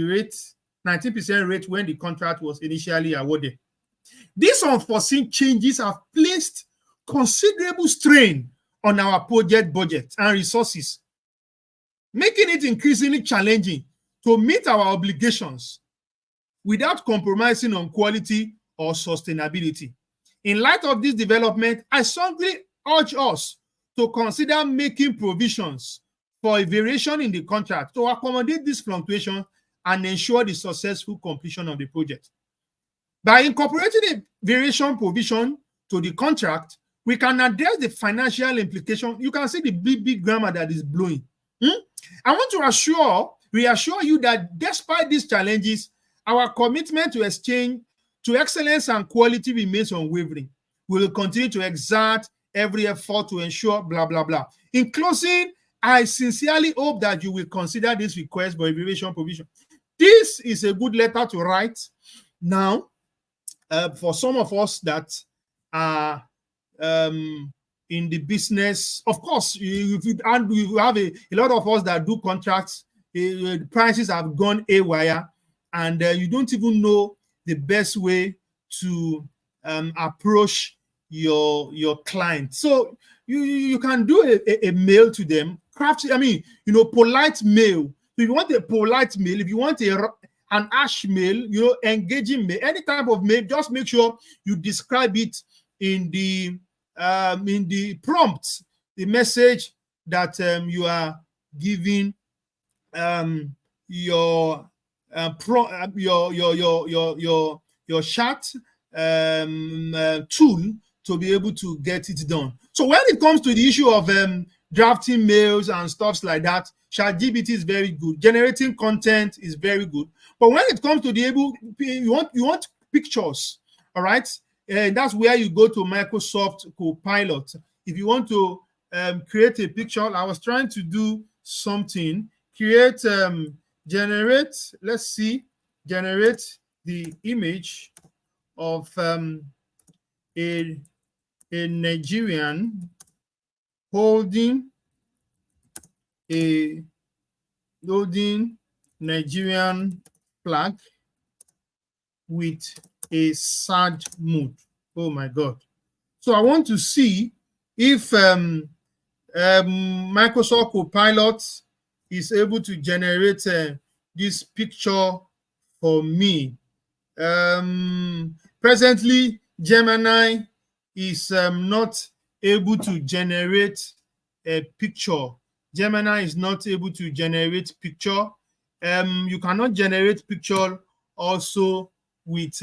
19% rate when the contract was initially awarded. These unforeseen changes have placed considerable strain on our project budget and resources, making it increasingly challenging to meet our obligations without compromising on quality or sustainability. In light of this development, I strongly urge us to consider making provisions for a variation in the contract to accommodate this fluctuation and ensure the successful completion of the project. By incorporating a variation provision to the contract, we can address the financial implication. You can see the big grammar that is blowing. I want to reassure you that despite these challenges, our commitment to excellence and quality remains unwavering. We will continue to exert every effort to ensure blah, blah, blah. In closing, I sincerely hope that you will consider this request for a variation provision. This is a good letter to write now for some of us that are in the business. Of course, we have a lot of us that do contracts. The prices have gone haywire, and you don't even know the best way to approach your client. So you can do a mail to them, polite mail. So if you want a polite mail, if you want an ash mail, engaging mail, any type of mail, just make sure you describe it in the prompt, the message that you are giving your chat tool to be able to get it done. So when it comes to the issue of drafting mails and stuff like that, chatgpt is very good. Generating content is very good. But when it comes to you want pictures, all right? That's where you go to Microsoft Copilot. If you want to create a picture, I was trying to do something, generate the image of a Nigerian holding a Nigerian flag with a sad mood. Oh my God. So I want to see if Microsoft Copilot is able to generate this picture for me. Presently, Gemini is not able to generate a picture. Gemini is not able to generate picture. You cannot generate picture also with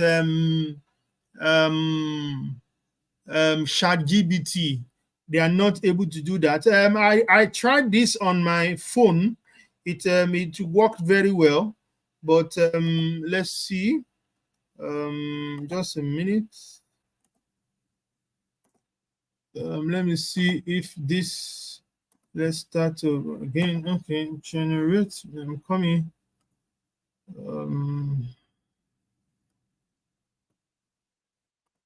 chatgpt. They are not able to do that. I tried this on my phone. It worked very well, but let's see. Just a minute. Let me see if this. Let's start over again. Okay, generate. I'm coming.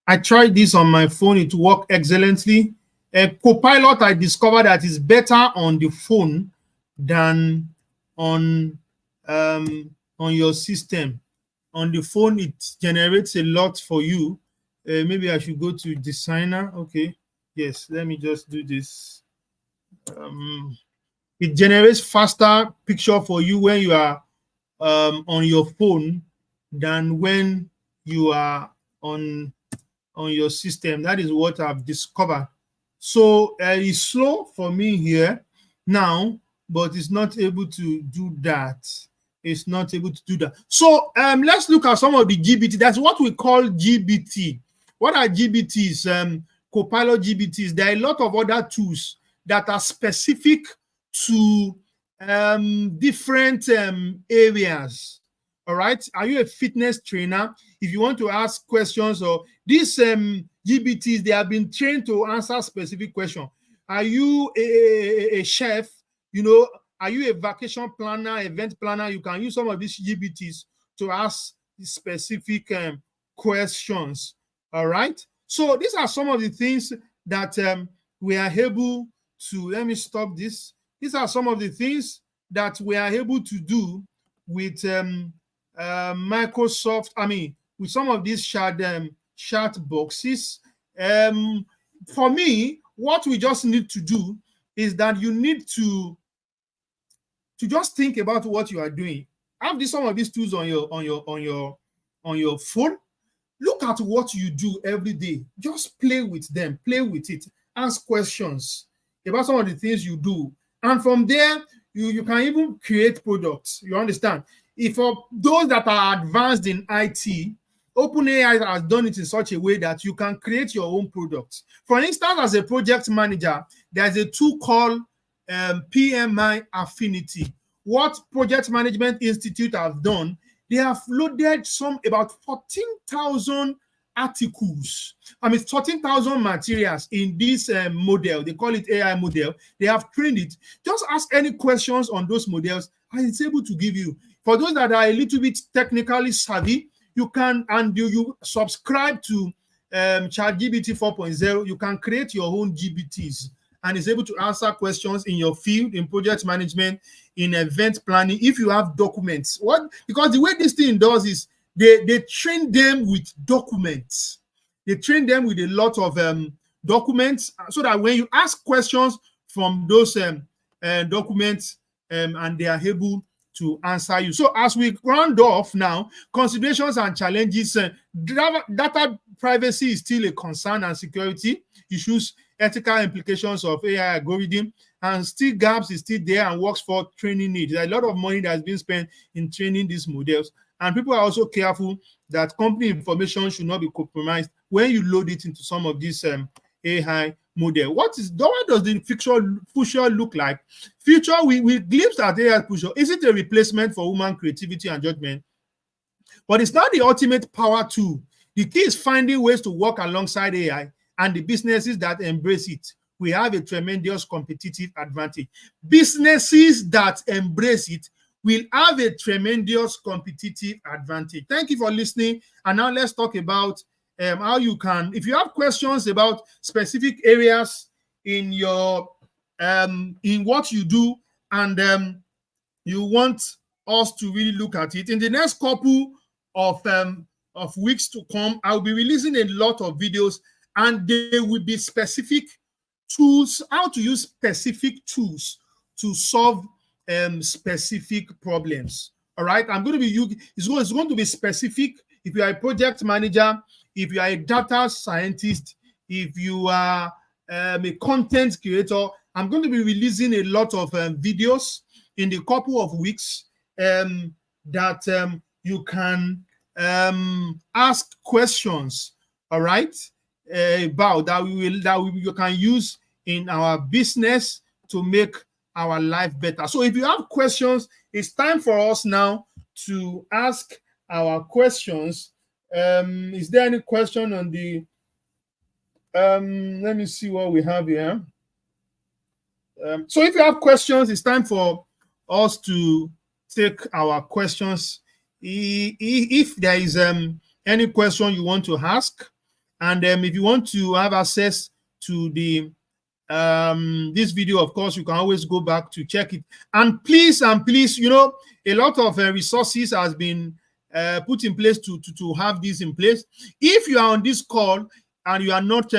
I tried this on my phone. It worked excellently. Copilot, I discovered that is better on the phone than on your system. On the phone, it generates a lot for you. Maybe I should go to designer. Okay. Yes, let me just do this. It generates faster picture for you when you are on your phone than when you are on your system. That is what I've discovered. So it's slow for me here now, but it's not able to do that. It's not able to do that. So let's look at some of the GBT. That's what we call GBT. What are GBTs? Copilot GBTs. There are a lot of other tools that are specific to different areas. All right. Are you a fitness trainer? If you want to ask questions, or these GBTs, they have been trained to answer specific questions. Are you a chef? You know, are you a vacation planner, event planner? You can use some of these GBTs to ask specific questions. All right. So these are some of the things that we are able to. Let me stop this. These are some of the things that we are able to do with Microsoft. I mean, with some of these chat boxes. For me, what we just need to do is that you need to just think about what you are doing. Have some of these tools on your phone. Look at what you do every day. Just play with them. Play with it. Ask questions about some of the things you do, and from there you can even create products. You understand? If for those that are advanced in IT, OpenAI has done it in such a way that you can create your own products. For instance, as a project manager, there's a tool called PMI Affinity. What Project Management Institute have done, they have loaded about 14,000 articles. I mean, 14,000 materials in this model. They call it AI model. They have trained it. Just ask any questions on those models, and it's able to give you. For those that are a little bit technically savvy, you can, and you subscribe to ChatGPT 4.0, you can create your own GBTs, and it's able to answer questions in your field, in project management, in event planning, if you have documents. Because the way this thing does is they train them with documents. They train them with a lot of documents, so that when you ask questions from those documents, and they are able to answer you. So as we round off now, considerations and challenges, data privacy is still a concern, and security issues, ethical implications of AI algorithm, and still gaps is still there, and works for training needs. There's a lot of money that has been spent in training these models, and people are also careful that company information should not be compromised when you load it into some of these AI model. What does the future look like? Future, we glimpse at AI future. Is it a replacement for human creativity and judgment? But it's not the ultimate power tool. The key is finding ways to work alongside AI, and the businesses that embrace it, we have a tremendous competitive advantage. Businesses that embrace it will have a tremendous competitive advantage. Thank you for listening. And now let's talk about how you can, if you have questions about specific areas in your in what you do, and you want us to really look at it in the next couple of weeks to come, I'll be releasing a lot of videos, and they will be specific tools, how to use specific tools to solve specific problems. All right, it's going to be specific. If you are a project manager, if you are a data scientist, if you are a content creator, I'm going to be releasing a lot of videos in the couple of weeks that you can ask questions, all right, about you can use in our business to make our life better. So if you have questions, it's time for us now to ask our questions. Is there any question on the let me see what we have here. So if you have questions, it's time for us to take our questions. If there is any question you want to ask, and if you want to have access to the this video, of course, you can always go back to check it. And please, you know, a lot of resources has been put in place to have this in place. If you are on this call and you are not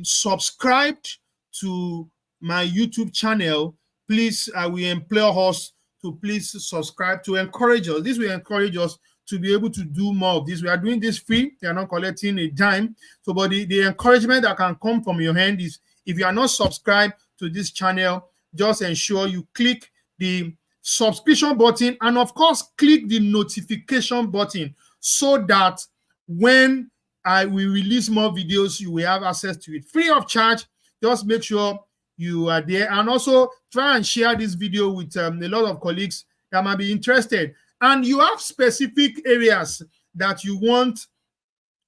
subscribed to my YouTube channel, please, we implore us to please subscribe to encourage us. This will encourage us to be able to do more of this. We are doing this free. They are not collecting a dime. So, but the encouragement that can come from your hand is, if you are not subscribed to this channel, just ensure you click the subscription button, and of course, click the notification button, so that when I will release more videos, you will have access to it free of charge. Just make sure you are there, and also try and share this video with a lot of colleagues that might be interested. And you have specific areas that you want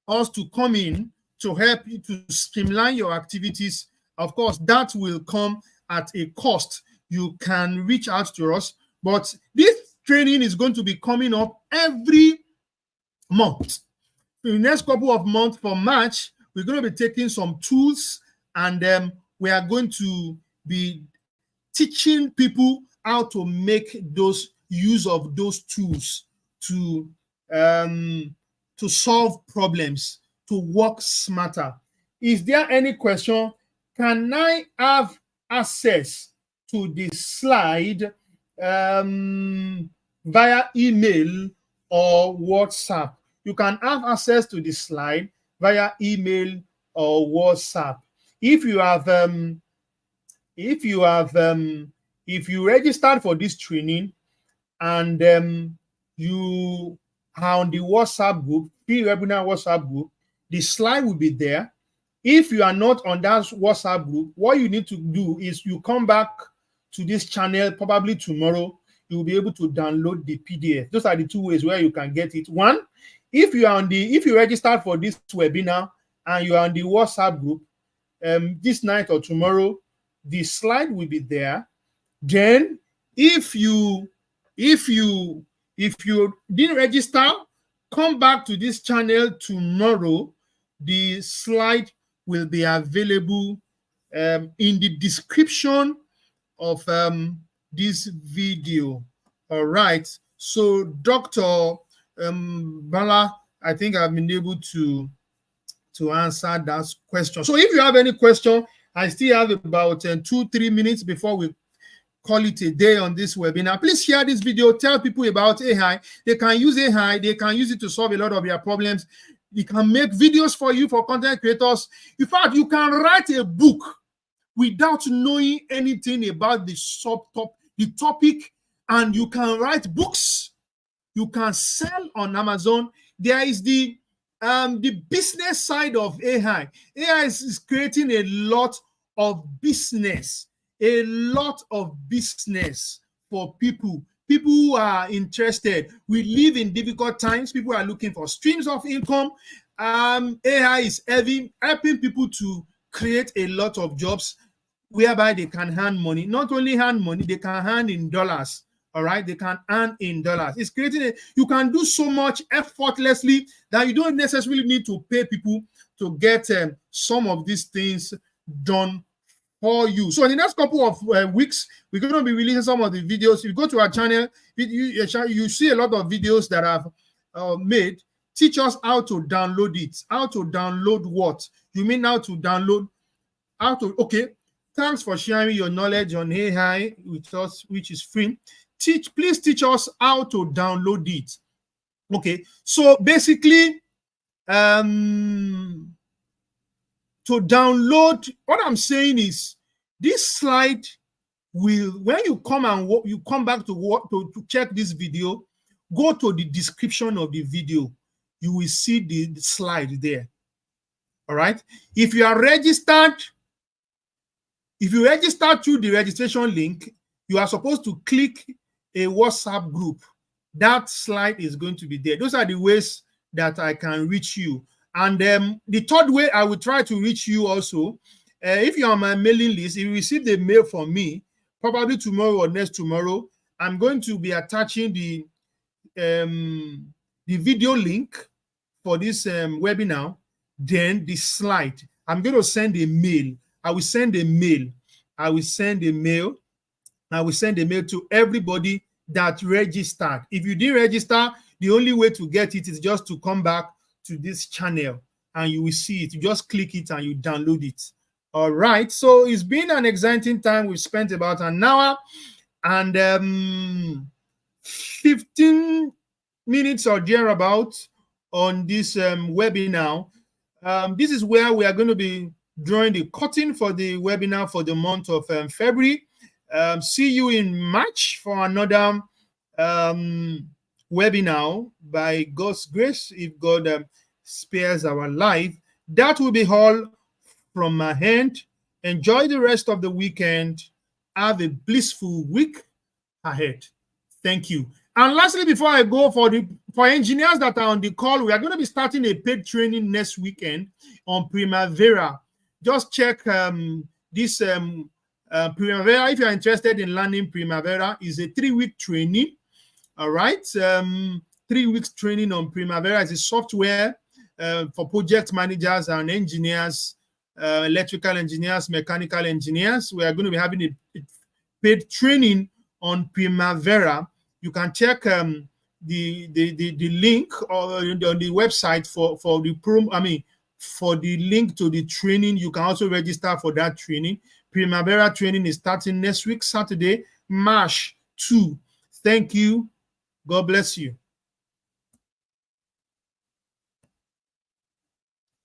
us to come in to help you to streamline your activities. Of course, that will come at a cost. You can reach out to us, but this training is going to be coming up every month. In the next couple of months, for March, we're going to be taking some tools, and we are going to be teaching people how to make those use of those tools to solve problems, to work smarter. Is there any question? Can I have access to the slide via email or WhatsApp? You can have access to the slide via email or WhatsApp. If you registered for this training and you are on the WhatsApp group, pre-webinar WhatsApp group, the slide will be there. If you are not on that WhatsApp group, what you need to do is you come back to this channel probably tomorrow. You will be able to download the PDF. Those are the two ways where you can get it. One, if you registered for this webinar and you are on the WhatsApp group, this night or tomorrow, the slide will be there. Then, if you didn't register, come back to this channel tomorrow. The slide will be available in the description of this video. All right. So, Dr. Bala, I think I've been able to answer that question. So if you have any question, I still have about 2-3 minutes before we call it a day on this webinar. Please share this video. Tell people about AI. They can use AI. They can use it to solve a lot of their problems. They can make videos for you, for content creators. In fact, you can write a book without knowing anything about the topic, and you can write books. You can sell on Amazon. There is the business side of AI. AI is creating a lot of business for people who are interested. We live in difficult times. People are looking for streams of income. AI is helping people to create a lot of jobs whereby they can earn money. Not only earn money, they can earn in dollars. All right, they can earn in dollars. It's creating you can do so much effortlessly that you don't necessarily need to pay people to get some of these things done for you. So in the next couple of weeks, we're going to be releasing some of the videos. If you go to our channel, you see a lot of videos that I've made. Teach us how to download it. How to download what? You mean how to download? Okay. Thanks for sharing your knowledge on AI with us, which is free. Please teach us how to download it. Okay, so basically, to download, what I'm saying is this slide will, when you come back to check this video, go to the description of the video. You will see the slide there. All right. If you are registered, if you register through the registration link, you are supposed to click a WhatsApp group. That slide is going to be there. Those are the ways that I can reach you. And the third way I will try to reach you also, if you're on my mailing list, if you receive the mail from me, probably tomorrow or next tomorrow, I'm going to be attaching the video link for this webinar, then the slide. I'm going to send a mail. I will send a mail. I will send a mail. I will send a mail to everybody that registered. If you didn't register, the only way to get it is just to come back to this channel and you will see it. You just click it and you download it. All right. So it's been an exciting time. We've spent about an hour and 15 minutes or thereabouts on this webinar. This is where we are going to be drawing the curtain for the webinar for the month of February. See you in March for another webinar by God's grace, if God spares our life. That will be all from my hand. Enjoy the rest of the weekend. Have a blissful week ahead. Thank you. And lastly, before I go, for engineers that are on the call, we are going to be starting a paid training next weekend on Primavera. Just check this Primavera. If you're interested in learning Primavera, is a 3-week training. All right. 3 weeks training on Primavera is a software for project managers and engineers, electrical engineers, mechanical engineers. We are going to be having a paid training on Primavera. You can check the link on the website for the link to the training. You can also register for that training. Primavera training is starting next week, Saturday, March 2. Thank you. God bless you.